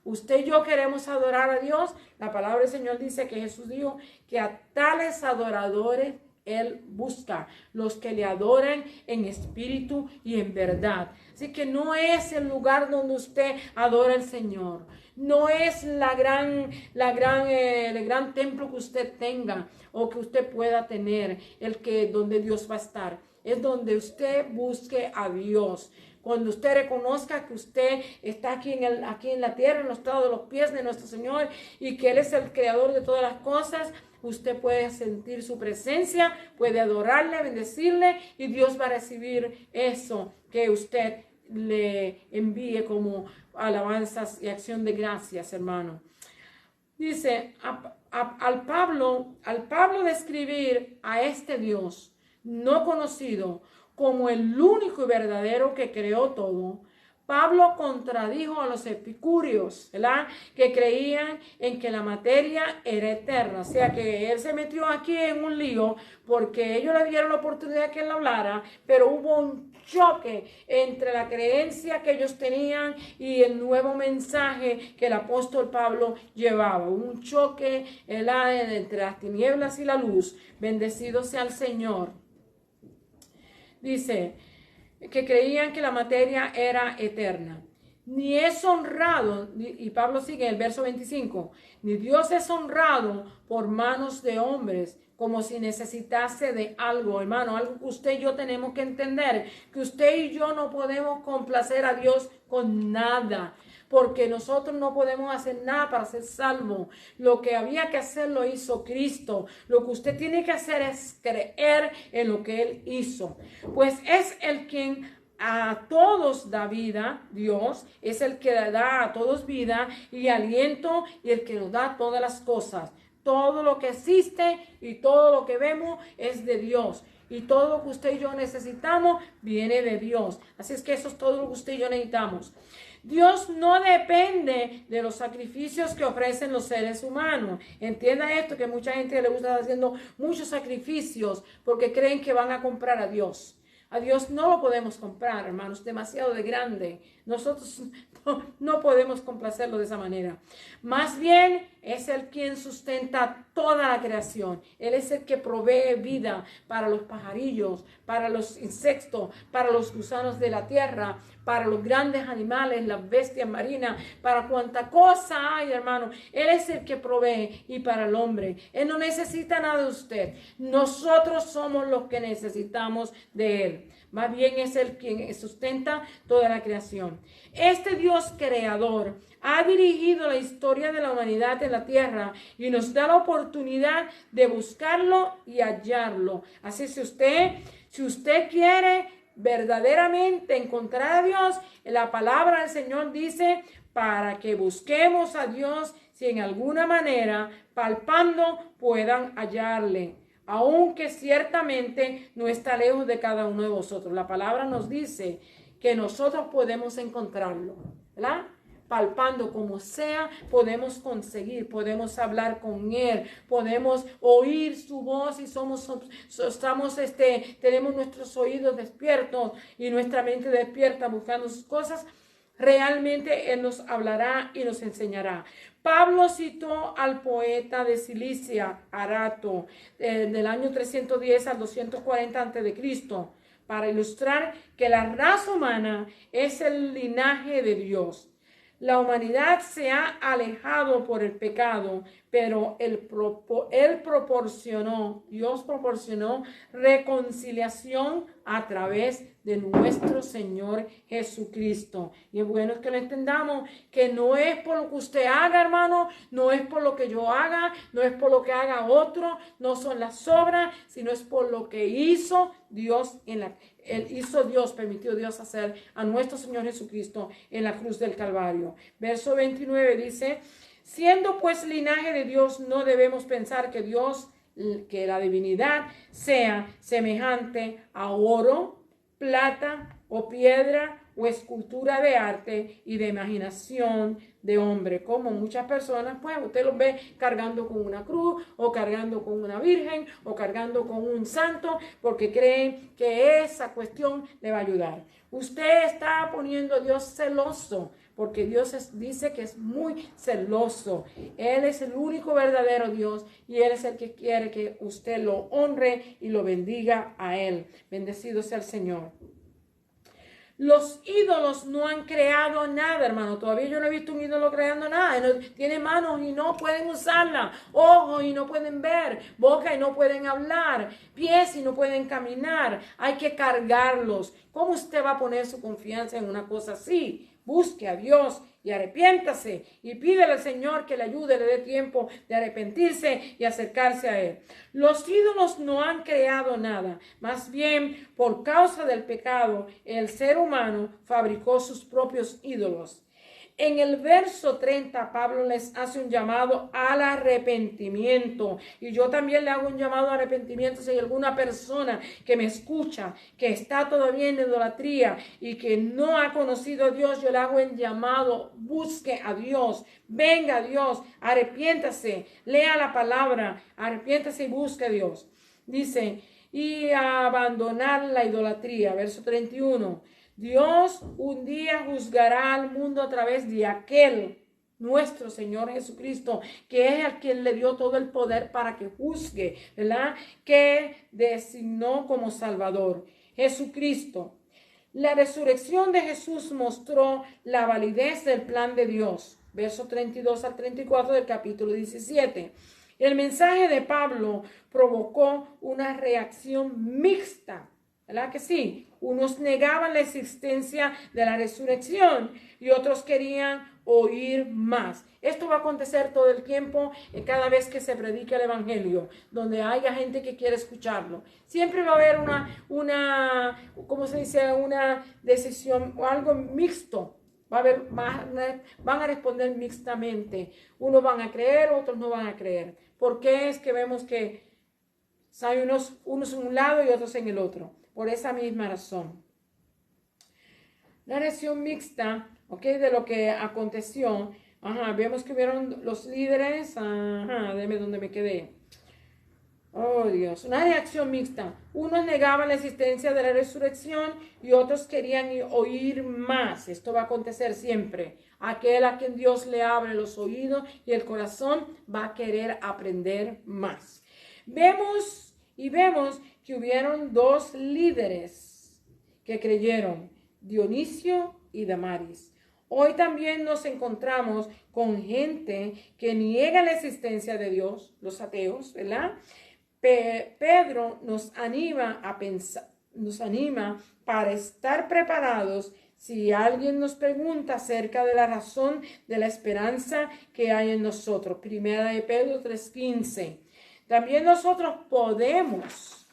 Usted y yo queremos adorar a Dios. La palabra del Señor dice que Jesús dijo que a tales adoradores Él busca, los que le adoren en espíritu y en verdad. Así que no es el lugar donde usted adora al Señor. No es el gran templo que usted tenga o que usted pueda tener, donde Dios va a estar. Es donde usted busque a Dios. Cuando usted reconozca que usted está aquí en la tierra, en los estados de los pies de nuestro Señor, y que Él es el creador de todas las cosas, usted puede sentir su presencia, puede adorarle, bendecirle, y Dios va a recibir eso que usted le envíe como alabanzas y acción de gracias, hermano. Dice, al Pablo describir a este Dios no conocido como el único y verdadero que creó todo, Pablo contradijo a los epicúreos, ¿verdad?, que creían en que la materia era eterna. O sea que él se metió aquí en un lío porque ellos le dieron la oportunidad que él hablara, pero hubo un choque entre la creencia que ellos tenían y el nuevo mensaje que el apóstol Pablo llevaba. Un choque entre las tinieblas y la luz. Bendecido sea el Señor. Dice que creían que la materia era eterna. Ni es honrado, y Pablo sigue en el verso 25, ni Dios es honrado por manos de hombres, como si necesitase de algo, hermano, algo que usted y yo tenemos que entender, que usted y yo no podemos complacer a Dios con nada, porque nosotros no podemos hacer nada para ser salvos. Lo que había que hacer lo hizo Cristo. Lo que usted tiene que hacer es creer en lo que Él hizo. Pues es el quien a todos da vida, Dios, es el que da a todos vida y aliento y el que nos da todas las cosas. Todo lo que existe y todo lo que vemos es de Dios. Y todo lo que usted y yo necesitamos viene de Dios. Así es que eso es todo lo que usted y yo necesitamos. Dios no depende de los sacrificios que ofrecen los seres humanos. Entienda esto, que mucha gente le gusta estar haciendo muchos sacrificios porque creen que van a comprar a Dios. A Dios no lo podemos comprar, hermanos, demasiado de grande. Nosotros no podemos complacerlo de esa manera. Más bien es el quien sustenta toda la creación. Él es el que provee vida para los pajarillos, para los insectos, para los gusanos de la tierra, para los grandes animales, las bestias marinas, para cuanta cosa hay, hermano. Él es el que provee, y para el hombre. Él no necesita nada de usted. Nosotros somos los que necesitamos de Él. Más bien es Él quien sustenta toda la creación. Este Dios creador ha dirigido la historia de la humanidad en la tierra y nos da la oportunidad de buscarlo y hallarlo. Así si usted quiere verdaderamente encontrar a Dios, la palabra del Señor dice para que busquemos a Dios, si en alguna manera palpando puedan hallarle, aunque ciertamente no está lejos de cada uno de vosotros. La palabra nos dice que nosotros podemos encontrarlo, ¿verdad? Palpando como sea, podemos conseguir, podemos hablar con Él, podemos oír su voz y tenemos nuestros oídos despiertos y nuestra mente despierta buscando sus cosas. Realmente Él nos hablará y nos enseñará. Pablo citó al poeta de Cilicia, Arato, del año 310 al 240 a.C., para ilustrar que la raza humana es el linaje de Dios. La humanidad se ha alejado por el pecado, pero Dios proporcionó reconciliación a través de nuestro Señor Jesucristo. Y es bueno que lo entendamos, que no es por lo que usted haga, hermano, no es por lo que yo haga, no es por lo que haga otro, no son las obras, sino es por lo que hizo Dios permitió Dios hacer a nuestro Señor Jesucristo en la cruz del Calvario. Verso 29 dice: siendo pues linaje de Dios, no debemos pensar que la divinidad sea semejante a oro, plata o piedra o escultura de arte y de imaginación de hombre, como muchas personas, pues usted los ve cargando con una cruz o cargando con una virgen o cargando con un santo porque creen que esa cuestión le va a ayudar. Usted está poniendo a Dios celoso, porque Dios dice que es muy celoso. Él es el único verdadero Dios y Él es el que quiere que usted lo honre y lo bendiga a Él. Bendecido sea el Señor. Los ídolos no han creado nada, hermano. Todavía yo no he visto un ídolo creando nada. Tiene manos y no pueden usarla, ojos y no pueden ver, boca y no pueden hablar, pies y no pueden caminar. Hay que cargarlos. ¿Cómo usted va a poner su confianza en una cosa así? Busque a Dios y arrepiéntase y pídele al Señor que le ayude, le dé tiempo de arrepentirse y acercarse a Él. Los ídolos no han creado nada, más bien por causa del pecado, el ser humano fabricó sus propios ídolos. En el verso 30, Pablo les hace un llamado al arrepentimiento. Y yo también le hago un llamado al arrepentimiento si hay alguna persona que me escucha, que está todavía en idolatría y que no ha conocido a Dios. Yo le hago el llamado, busque a Dios, venga a Dios, arrepiéntase, lea la palabra, arrepiéntase y busque a Dios. Dice, y a abandonar la idolatría, verso 31. Dios un día juzgará al mundo a través de aquel, nuestro Señor Jesucristo, que es el quien le dio todo el poder para que juzgue, ¿verdad? Que designó como Salvador, Jesucristo. La resurrección de Jesús mostró la validez del plan de Dios, versos 32 al 34 del capítulo 17. El mensaje de Pablo provocó una reacción mixta, ¿verdad que sí? Unos negaban la existencia de la resurrección y otros querían oír más. Esto va a acontecer todo el tiempo, cada vez que se predica el evangelio, donde haya gente que quiere escucharlo. Siempre va a haber ¿cómo se dice? Una decisión o algo mixto. Va a haber, van a responder mixtamente. Unos van a creer, otros no van a creer. ¿Por qué es que vemos que hay unos en un lado y otros en el otro? Por esa misma razón. La reacción mixta, ¿ok? De lo que aconteció. Vemos que hubieron los líderes. Deme donde me quedé. Oh Dios, una reacción mixta. Unos negaban la existencia de la resurrección y otros querían oír más. Esto va a acontecer siempre. Aquel a quien Dios le abre los oídos y el corazón va a querer aprender más. Vemos que hubieron dos líderes que creyeron, Dionisio y Damaris. Hoy también nos encontramos con gente que niega la existencia de Dios, los ateos, ¿verdad? Pedro nos anima a pensar, nos anima para estar preparados si alguien nos pregunta acerca de la razón de la esperanza que hay en nosotros. Primera de Pedro 3:15. También nosotros podemos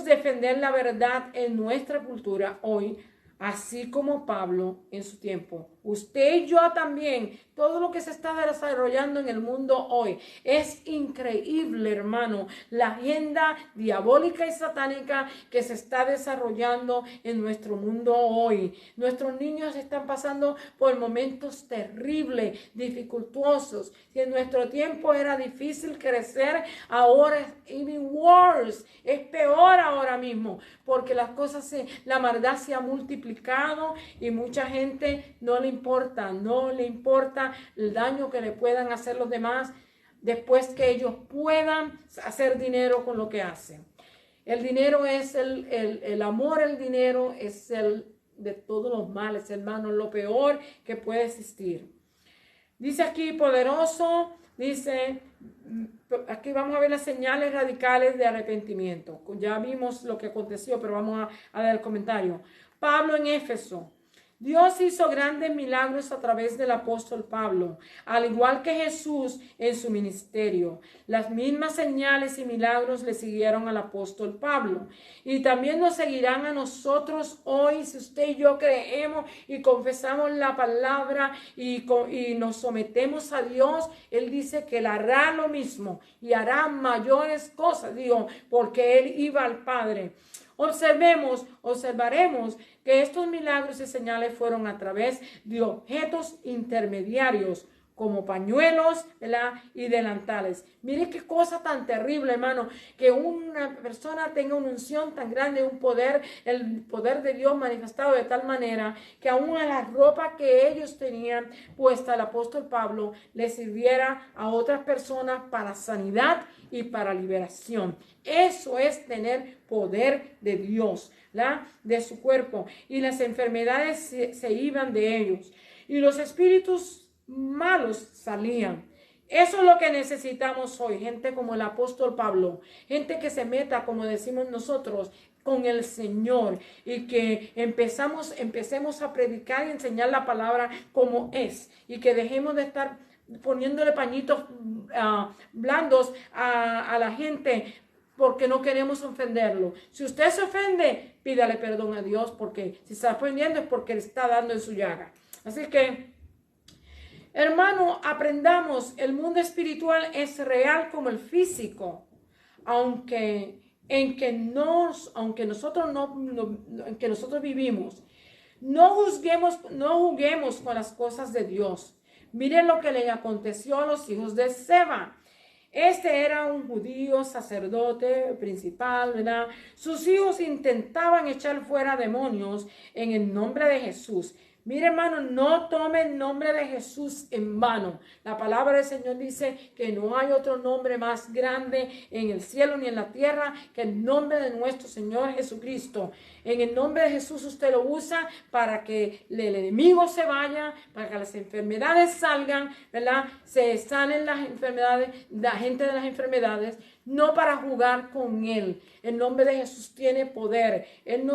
defender la verdad en nuestra cultura hoy, así como Pablo en su tiempo. Usted y yo también, todo lo que se está desarrollando en el mundo hoy es increíble, hermano. La agenda diabólica y satánica que se está desarrollando en nuestro mundo hoy. Nuestros niños están pasando por momentos terribles, dificultosos. Si en nuestro tiempo era difícil crecer, ahora es even worse. Es peor ahora mismo, porque las cosas, la maldad se ha multiplicado y mucha gente no le importa el daño que le puedan hacer los demás después que ellos puedan hacer dinero con lo que hacen. El dinero es el amor, el dinero es el de todos los males, hermano, lo peor que puede existir. Dice aquí poderoso, dice, aquí vamos a ver las señales radicales de arrepentimiento. Ya vimos lo que aconteció, pero vamos a dar el comentario. Pablo en Éfeso. Dios hizo grandes milagros a través del apóstol Pablo, al igual que Jesús en su ministerio. Las mismas señales y milagros le siguieron al apóstol Pablo. Y también nos seguirán a nosotros hoy si usted y yo creemos y confesamos la palabra y nos sometemos a Dios. Él dice que él hará lo mismo y hará mayores cosas, digo, porque él iba al Padre. Observaremos que estos milagros y señales fueron a través de objetos intermediarios como pañuelos, ¿verdad? Y delantales. Mire qué cosa tan terrible, hermano, que una persona tenga una unción tan grande, un poder, el poder de Dios manifestado de tal manera que aún a la ropa que ellos tenían puesta, el apóstol Pablo le sirviera a otras personas para sanidad y para liberación. Eso es tener poder de Dios, ¿verdad? De su cuerpo. Y las enfermedades se iban de ellos. Y los espíritus malos salían. Eso es lo que necesitamos hoy, gente como el apóstol Pablo, gente que se meta, como decimos nosotros, con el Señor y que empecemos a predicar y enseñar la palabra como es y que dejemos de estar poniéndole pañitos blandos a la gente porque no queremos ofenderlo. Si usted se ofende, pídale perdón a Dios, porque si está ofendiendo es porque le está dando en su llaga. Así que, hermano, aprendamos, el mundo espiritual es real como el físico, aunque nosotros vivimos. No juguemos con las cosas de Dios. Miren lo que le aconteció a los hijos de Seba. Este era un judío sacerdote principal, ¿verdad? Sus hijos intentaban echar fuera demonios en el nombre de Jesús. Mire, hermano, no tome el nombre de Jesús en vano. La palabra del Señor dice que no hay otro nombre más grande en el cielo ni en la tierra que el nombre de nuestro Señor Jesucristo. En el nombre de Jesús usted lo usa para que el enemigo se vaya, para que las enfermedades salgan, ¿verdad? Se sanen las enfermedades, la gente de las enfermedades, no para jugar con él. El nombre de Jesús tiene poder. Él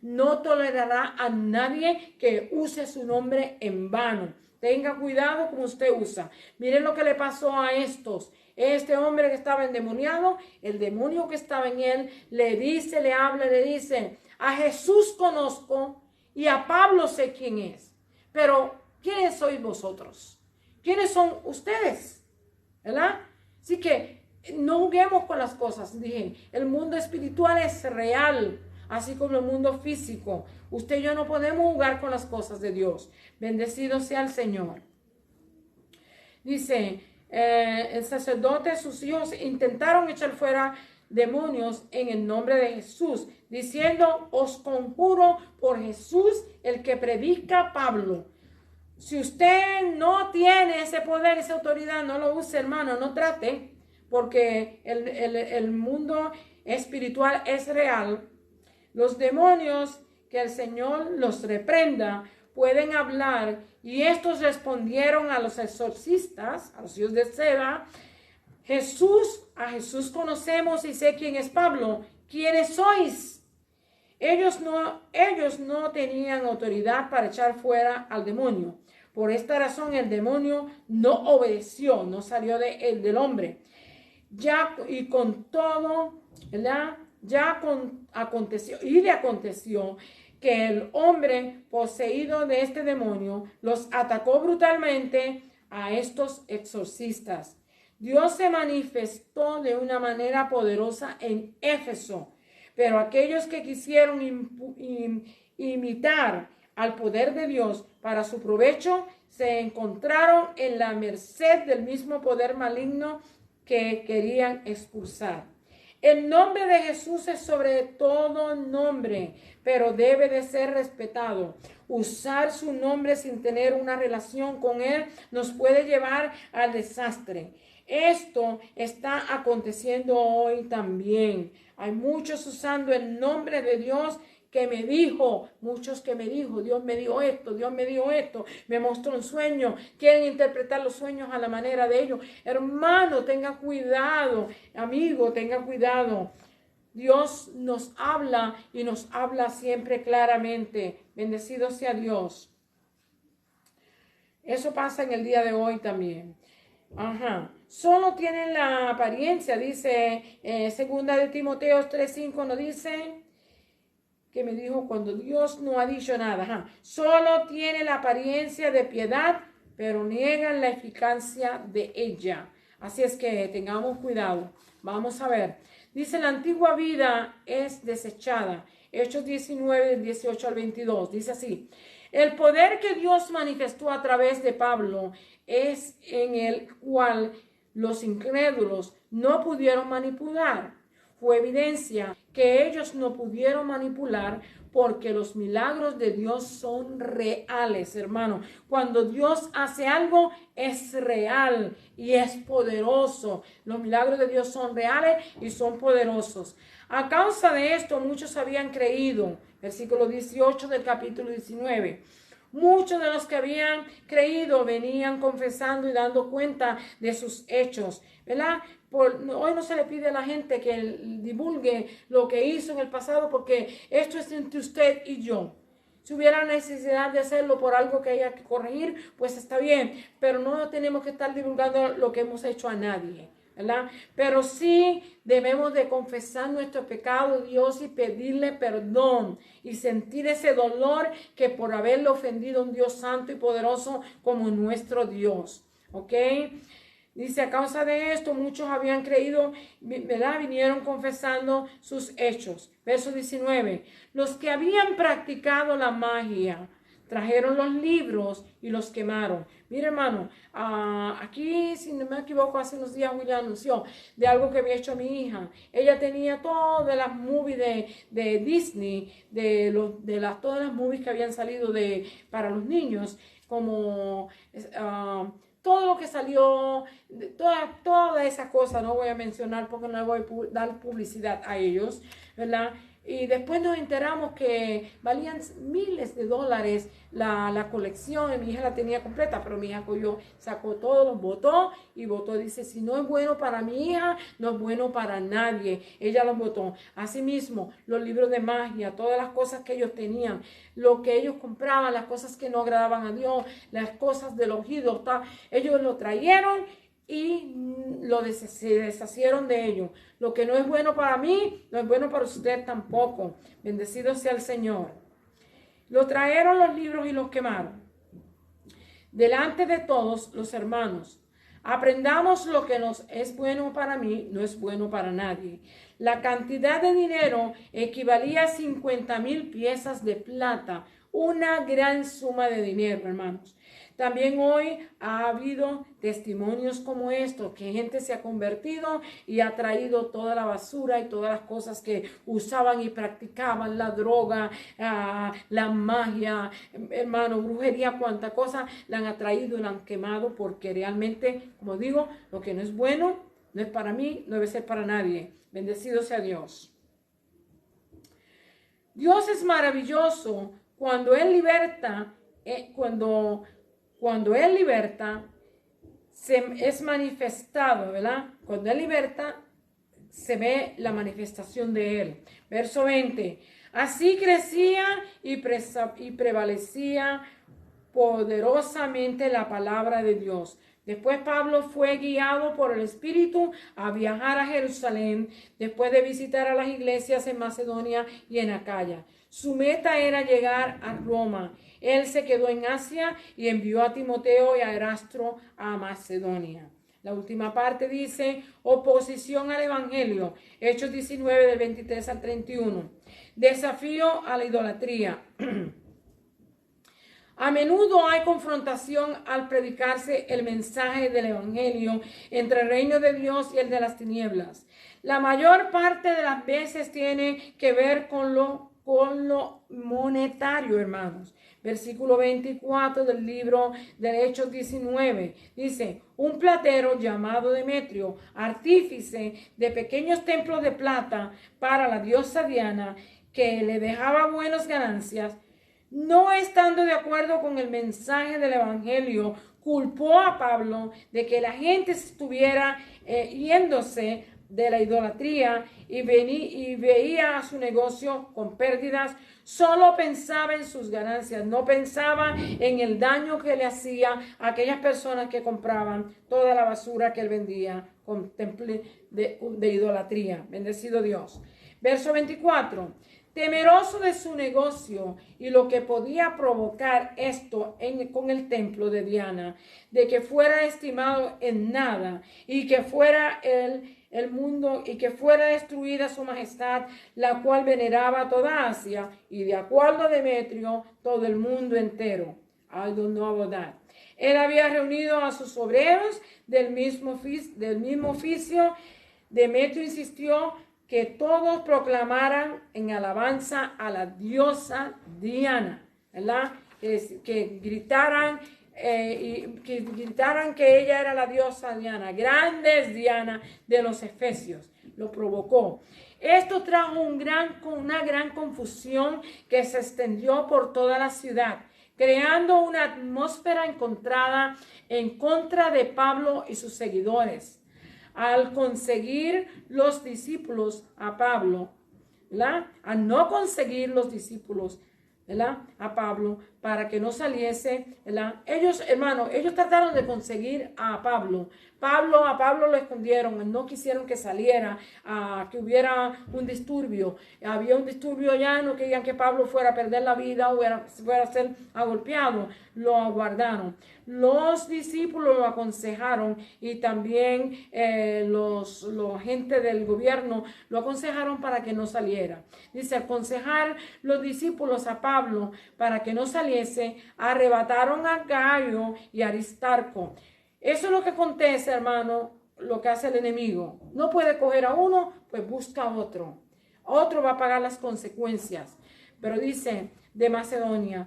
no tolerará a nadie que use su nombre en vano. Tenga cuidado como usted usa. Miren lo que le pasó a estos. Este hombre que estaba endemoniado, el demonio que estaba en él, le habla, le dice, a Jesús conozco y a Pablo sé quién es. Pero, ¿quiénes sois vosotros? ¿Quiénes son ustedes? ¿Verdad? Así que no juguemos con las cosas. Dije, el mundo espiritual es real, así como el mundo físico. Usted y yo no podemos jugar con las cosas de Dios. Bendecido sea el Señor. Dice, el sacerdote, sus hijos intentaron echar fuera demonios en el nombre de Jesús, diciendo, os conjuro por Jesús, el que predica Pablo. Si usted no tiene ese poder, esa autoridad, no lo use, hermano, no trate, porque el mundo espiritual es real. Los demonios, que el Señor los reprenda, pueden hablar, y estos respondieron a los exorcistas, a los hijos de Seba, a Jesús conocemos y sé quién es Pablo. ¿Quiénes sois? Ellos no tenían autoridad para echar fuera al demonio. Por esta razón el demonio no obedeció, no salió del hombre. Y con todo, ¿verdad? Aconteció que el hombre poseído de este demonio los atacó brutalmente a estos exorcistas. Dios se manifestó de una manera poderosa en Éfeso, pero aquellos que quisieron imitar al poder de Dios para su provecho se encontraron en la merced del mismo poder maligno que querían expulsar. El nombre de Jesús es sobre todo nombre, pero debe de ser respetado. Usar su nombre sin tener una relación con él nos puede llevar al desastre. Esto está aconteciendo hoy también. Hay muchos usando el nombre de Dios Dios me dijo esto, me mostró un sueño, quieren interpretar los sueños a la manera de ellos. Hermano, tenga cuidado, amigo, tenga cuidado. Dios nos habla y nos habla siempre claramente. Bendecido sea Dios. Eso pasa en el día de hoy también. Solo tienen la apariencia, dice segunda de Timoteo 3:5, nos dice que me dijo cuando Dios no ha dicho nada. Solo tiene la apariencia de piedad, pero niegan la eficacia de ella. Así es que tengamos cuidado. Vamos a ver. Dice, la antigua vida es desechada. Hechos 19, del 18 al 22. Dice así. El poder que Dios manifestó a través de Pablo es en el cual los incrédulos no pudieron manipular. Fue evidencia que ellos no pudieron manipular porque los milagros de Dios son reales, hermano. Cuando Dios hace algo, es real y es poderoso. Los milagros de Dios son reales y son poderosos. A causa de esto, muchos habían creído. Versículo 18 del capítulo 19. Muchos de los que habían creído venían confesando y dando cuenta de sus hechos, ¿verdad? Hoy no se le pide a la gente que divulgue lo que hizo en el pasado porque esto es entre usted y yo. Si hubiera necesidad de hacerlo por algo que haya que corregir, pues está bien, pero no tenemos que estar divulgando lo que hemos hecho a nadie, ¿verdad? Pero sí debemos de confesar nuestro pecado a Dios y pedirle perdón y sentir ese dolor que por haberle ofendido a un Dios santo y poderoso como nuestro Dios, ¿ok? Dice, a causa de esto, muchos habían creído, ¿verdad? Vinieron confesando sus hechos. Verso 19, los que habían practicado la magia trajeron los libros y los quemaron. Mire, hermano, aquí, si no me equivoco, hace unos días William anunció de algo que había hecho mi hija. Ella tenía todas las movies de Disney, todas las movies que habían salido para los niños, como todo lo que salió, toda esa cosa, no voy a mencionar porque no voy a dar publicidad a ellos, ¿verdad? Y después nos enteramos que valían miles de dólares la colección. Y mi hija la tenía completa, pero mi hija sacó todo, los botó y votó. Dice, si no es bueno para mi hija, no es bueno para nadie. Ella los votó. Asimismo, los libros de magia, todas las cosas que ellos tenían, lo que ellos compraban, las cosas que no agradaban a Dios, las cosas de los ídolos, ellos lo trajeron y se deshacieron de ello. Lo que no es bueno para mí, no es bueno para usted tampoco. Bendecido sea el Señor. Lo trajeron los libros y los quemaron. Delante de todos los hermanos, aprendamos lo que nos es bueno para mí, no es bueno para nadie. La cantidad de dinero equivalía a 50,000 piezas de plata, una gran suma de dinero, hermanos. También hoy ha habido testimonios como estos, que gente se ha convertido y ha traído toda la basura y todas las cosas que usaban y practicaban, la droga, la magia, hermano, brujería, cuánta cosa la han atraído y la han quemado, porque realmente, como digo, lo que no es bueno, no es para mí, no debe ser para nadie. Bendecido sea Dios. Dios es maravilloso cuando Él liberta, cuando Él liberta, es manifestado, ¿verdad? Cuando Él liberta, se ve la manifestación de Él. Verso 20. Así crecía y prevalecía poderosamente la palabra de Dios. Después Pablo fue guiado por el Espíritu a viajar a Jerusalén, después de visitar a las iglesias en Macedonia y en Acaya. Su meta era llegar a Roma. Él se quedó en Asia y envió a Timoteo y a Erasto a Macedonia. La última parte dice, oposición al Evangelio. Hechos 19 del 23 al 31. Desafío a la idolatría. A menudo hay confrontación al predicarse el mensaje del Evangelio entre el reino de Dios y el de las tinieblas. La mayor parte de las veces tiene que ver con lo monetario, hermanos. Versículo 24 del libro de Hechos 19 dice, un platero llamado Demetrio, artífice de pequeños templos de plata para la diosa Diana, que le dejaba buenas ganancias, no estando de acuerdo con el mensaje del Evangelio, culpó a Pablo de que la gente estuviera yéndose de la idolatría y veía su negocio con pérdidas. Solo pensaba en sus ganancias, no pensaba en el daño que le hacía a aquellas personas que compraban toda la basura que él vendía con temple de idolatría. Bendecido Dios. Verso 24. Temeroso de su negocio y lo que podía provocar esto con el templo de Diana, de que fuera estimado en nada y que fuera el mundo y que fuera destruida su majestad, la cual veneraba toda Asia y de acuerdo a Demetrio, todo el mundo entero. I don't know about that. Él había reunido a sus obreros del mismo oficio. Demetrio insistió que todos proclamaran en alabanza a la diosa Diana, ¿verdad? Que gritaran que ella era la diosa Diana, grandes Diana de los Efesios. Lo provocó. Esto trajo una gran confusión que se extendió por toda la ciudad, creando una atmósfera encontrada en contra de Pablo y sus seguidores. Al conseguir los discípulos a Pablo, ¿verdad? Al no conseguir los discípulos, ¿verdad? A Pablo para que no saliese, ¿verdad? Ellos trataron de conseguir a Pablo. A Pablo lo escondieron, no quisieron que saliera, que hubiera un disturbio. Había un disturbio allá, no querían que Pablo fuera a perder la vida o fuera a ser agolpeado. Lo aguardaron. Los discípulos lo aconsejaron y también los gente del gobierno lo aconsejaron para que no saliera. Dice, aconsejar los discípulos a Pablo para que no saliese, arrebataron a Gayo y a Aristarco. Eso es lo que acontece, hermano, lo que hace el enemigo. No puede coger a uno, pues busca a otro. Otro va a pagar las consecuencias. Pero dice de Macedonia,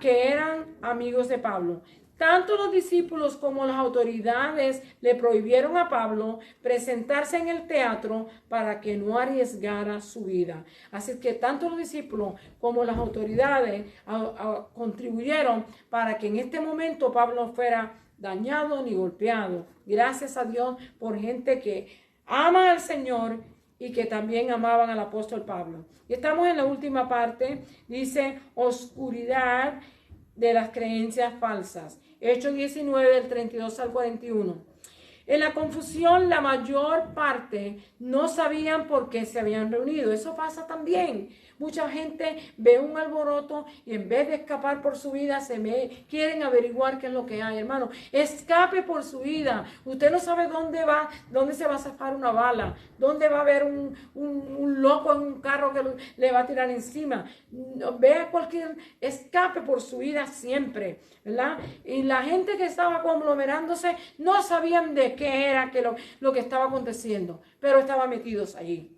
que eran amigos de Pablo. Tanto los discípulos como las autoridades le prohibieron a Pablo presentarse en el teatro para que no arriesgara su vida. Así que tanto los discípulos como las autoridades contribuyeron para que en este momento Pablo no fuera dañado ni golpeado. Gracias a Dios por gente que ama al Señor y que también amaban al apóstol Pablo. Y estamos en la última parte, dice oscuridad de las creencias falsas. Hechos 19 del 32 al 41. En la confusión, la mayor parte no sabían por qué se habían reunido. Eso pasa también. Mucha gente ve un alboroto y en vez de escapar por su vida, quieren averiguar qué es lo que hay, hermano. Escape por su vida. Usted no sabe dónde se va a zafar una bala, dónde va a haber un loco en un carro que le va a tirar encima. Vea escape por su vida siempre, ¿verdad? Y la gente que estaba conglomerándose no sabían de qué era lo que estaba aconteciendo, pero estaban metidos allí.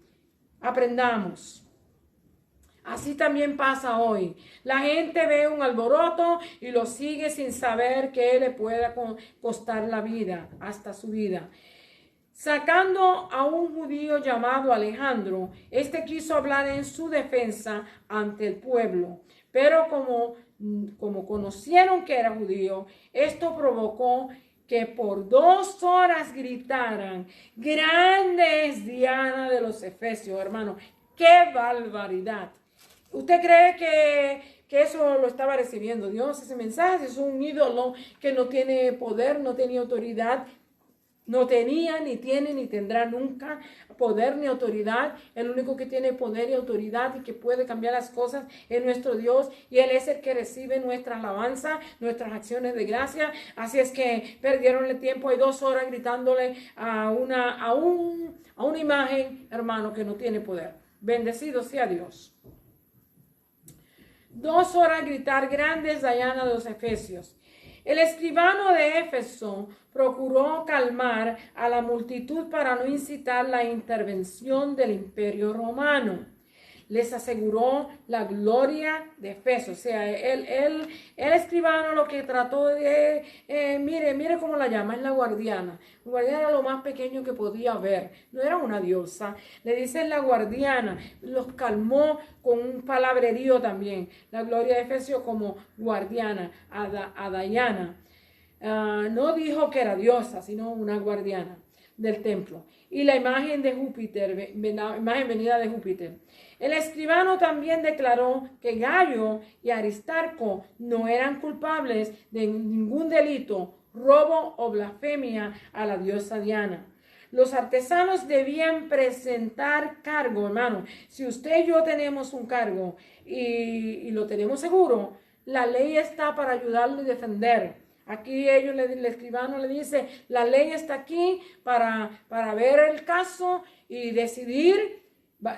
Aprendamos. Así también pasa hoy. La gente ve un alboroto y lo sigue sin saber que le pueda costar la vida, hasta su vida. Sacando a un judío llamado Alejandro, este quiso hablar en su defensa ante el pueblo. Pero como conocieron que era judío, esto provocó que por 2 horas gritaran, grande es Diana de los Efesios, hermano. ¡Qué barbaridad! ¿Usted cree que eso lo estaba recibiendo Dios, ese mensaje? Es un ídolo que no tiene poder, no tiene autoridad. No tenía, ni tiene, ni tendrá nunca poder ni autoridad. El único que tiene poder y autoridad y que puede cambiar las cosas es nuestro Dios. Y Él es el que recibe nuestra alabanza, nuestras acciones de gracia. Así es que perdieron el tiempo. Hay 2 horas gritándole a una imagen, hermano, que no tiene poder. Bendecido sea Dios. 2 horas gritar, grandes Diana de los Efesios. El escribano de Éfeso procuró calmar a la multitud para no incitar la intervención del Imperio Romano. Les aseguró la gloria de Éfeso. O sea, el escribano lo que trató de, mire cómo la llama, es la guardiana. La guardiana era lo más pequeño que podía haber, no era una diosa. Le dicen la guardiana, los calmó con un palabrerío también. La gloria de Éfeso como guardiana, a Diana. No dijo que era diosa, sino una guardiana del templo. Y la imagen de Júpiter, la imagen venida de Júpiter. El escribano también declaró que Gayo y Aristarco no eran culpables de ningún delito, robo o blasfemia a la diosa Diana. Los artesanos debían presentar cargo, hermano. Si usted y yo tenemos un cargo y lo tenemos seguro, la ley está para ayudarlo y defender. Aquí el escribano le dice, la ley está aquí para ver el caso y decidir,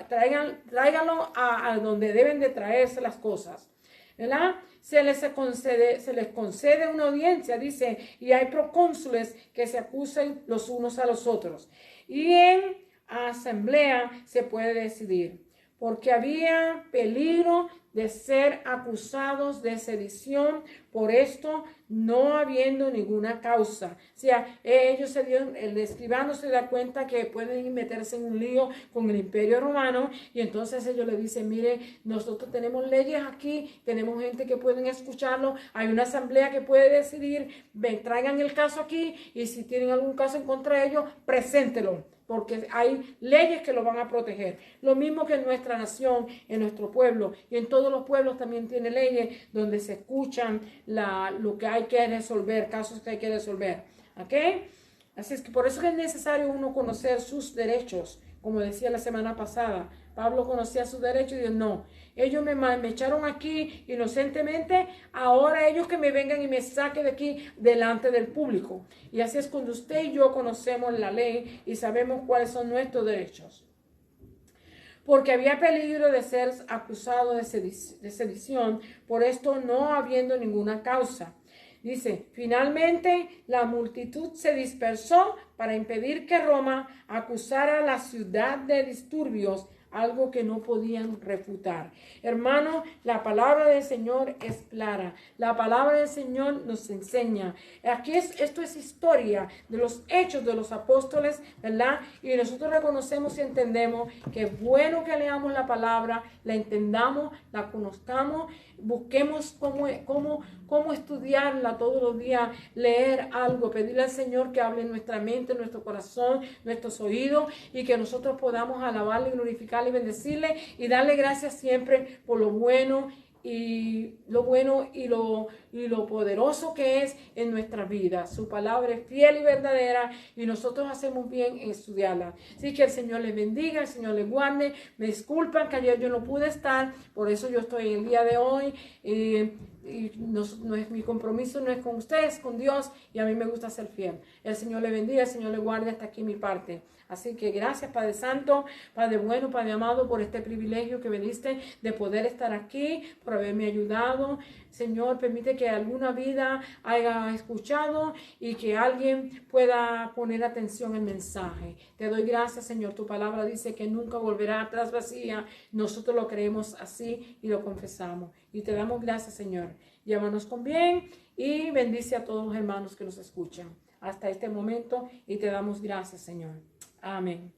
tráiganlo a donde deben de traerse las cosas, ¿verdad? Se les concede una audiencia, dice, y hay procónsules que se acusen los unos a los otros. Y en asamblea se puede decidir, porque había peligro de ser acusados de sedición, por esto no habiendo ninguna causa. O sea, el escribano se da cuenta que pueden meterse en un lío con el Imperio Romano, y entonces ellos le dicen, mire, nosotros tenemos leyes aquí, tenemos gente que pueden escucharlo, hay una asamblea que puede decidir, traigan el caso aquí, y si tienen algún caso en contra de ellos, preséntelo, porque hay leyes que lo van a proteger. Lo mismo que en nuestra nación, en nuestro pueblo, y en todos los pueblos también tiene leyes donde se escuchan lo que hay que resolver, casos que hay que resolver. ¿Ok? Así es que por eso es necesario uno conocer sus derechos. Como decía la semana pasada, Pablo conocía sus derechos y dijo, no, ellos me echaron aquí inocentemente, ahora ellos que me vengan y me saquen de aquí delante del público. Y así es cuando usted y yo conocemos la ley y sabemos cuáles son nuestros derechos. Porque había peligro de ser acusado de sedición, por esto no habiendo ninguna causa. Dice, finalmente la multitud se dispersó para impedir que Roma acusara a la ciudad de disturbios, algo que no podían refutar. Hermano, la palabra del Señor es clara. La palabra del Señor nos enseña. Esto es historia de los hechos de los apóstoles, ¿verdad? Y nosotros reconocemos y entendemos que es bueno que leamos la palabra, la entendamos, la conozcamos, busquemos cómo estudiarla todos los días, leer algo, pedirle al Señor que hable en nuestra mente, en nuestro corazón, nuestros oídos, y que nosotros podamos alabarle, glorificarle y bendecirle y darle gracias siempre por lo bueno y lo poderoso que es en nuestra vida. Su palabra es fiel y verdadera y nosotros hacemos bien en estudiarla. Así que el Señor les bendiga, el Señor les guarde. Me disculpan que ayer yo no pude estar, por eso yo estoy el día de hoy. No es mi compromiso, no es con ustedes, con Dios, y a mí me gusta ser fiel. El Señor le bendiga, el Señor le guarde. Hasta aquí mi parte. Así que gracias, Padre Santo, Padre bueno, Padre amado, por este privilegio que me diste de poder estar aquí, por haberme ayudado. Señor, permite que alguna vida haya escuchado y que alguien pueda poner atención al mensaje. Te doy gracias, Señor. Tu palabra dice que nunca volverá atrás vacía. Nosotros lo creemos así y lo confesamos. Y te damos gracias, Señor. Llámanos con bien y bendice a todos los hermanos que nos escuchan hasta este momento y te damos gracias, Señor. Amén.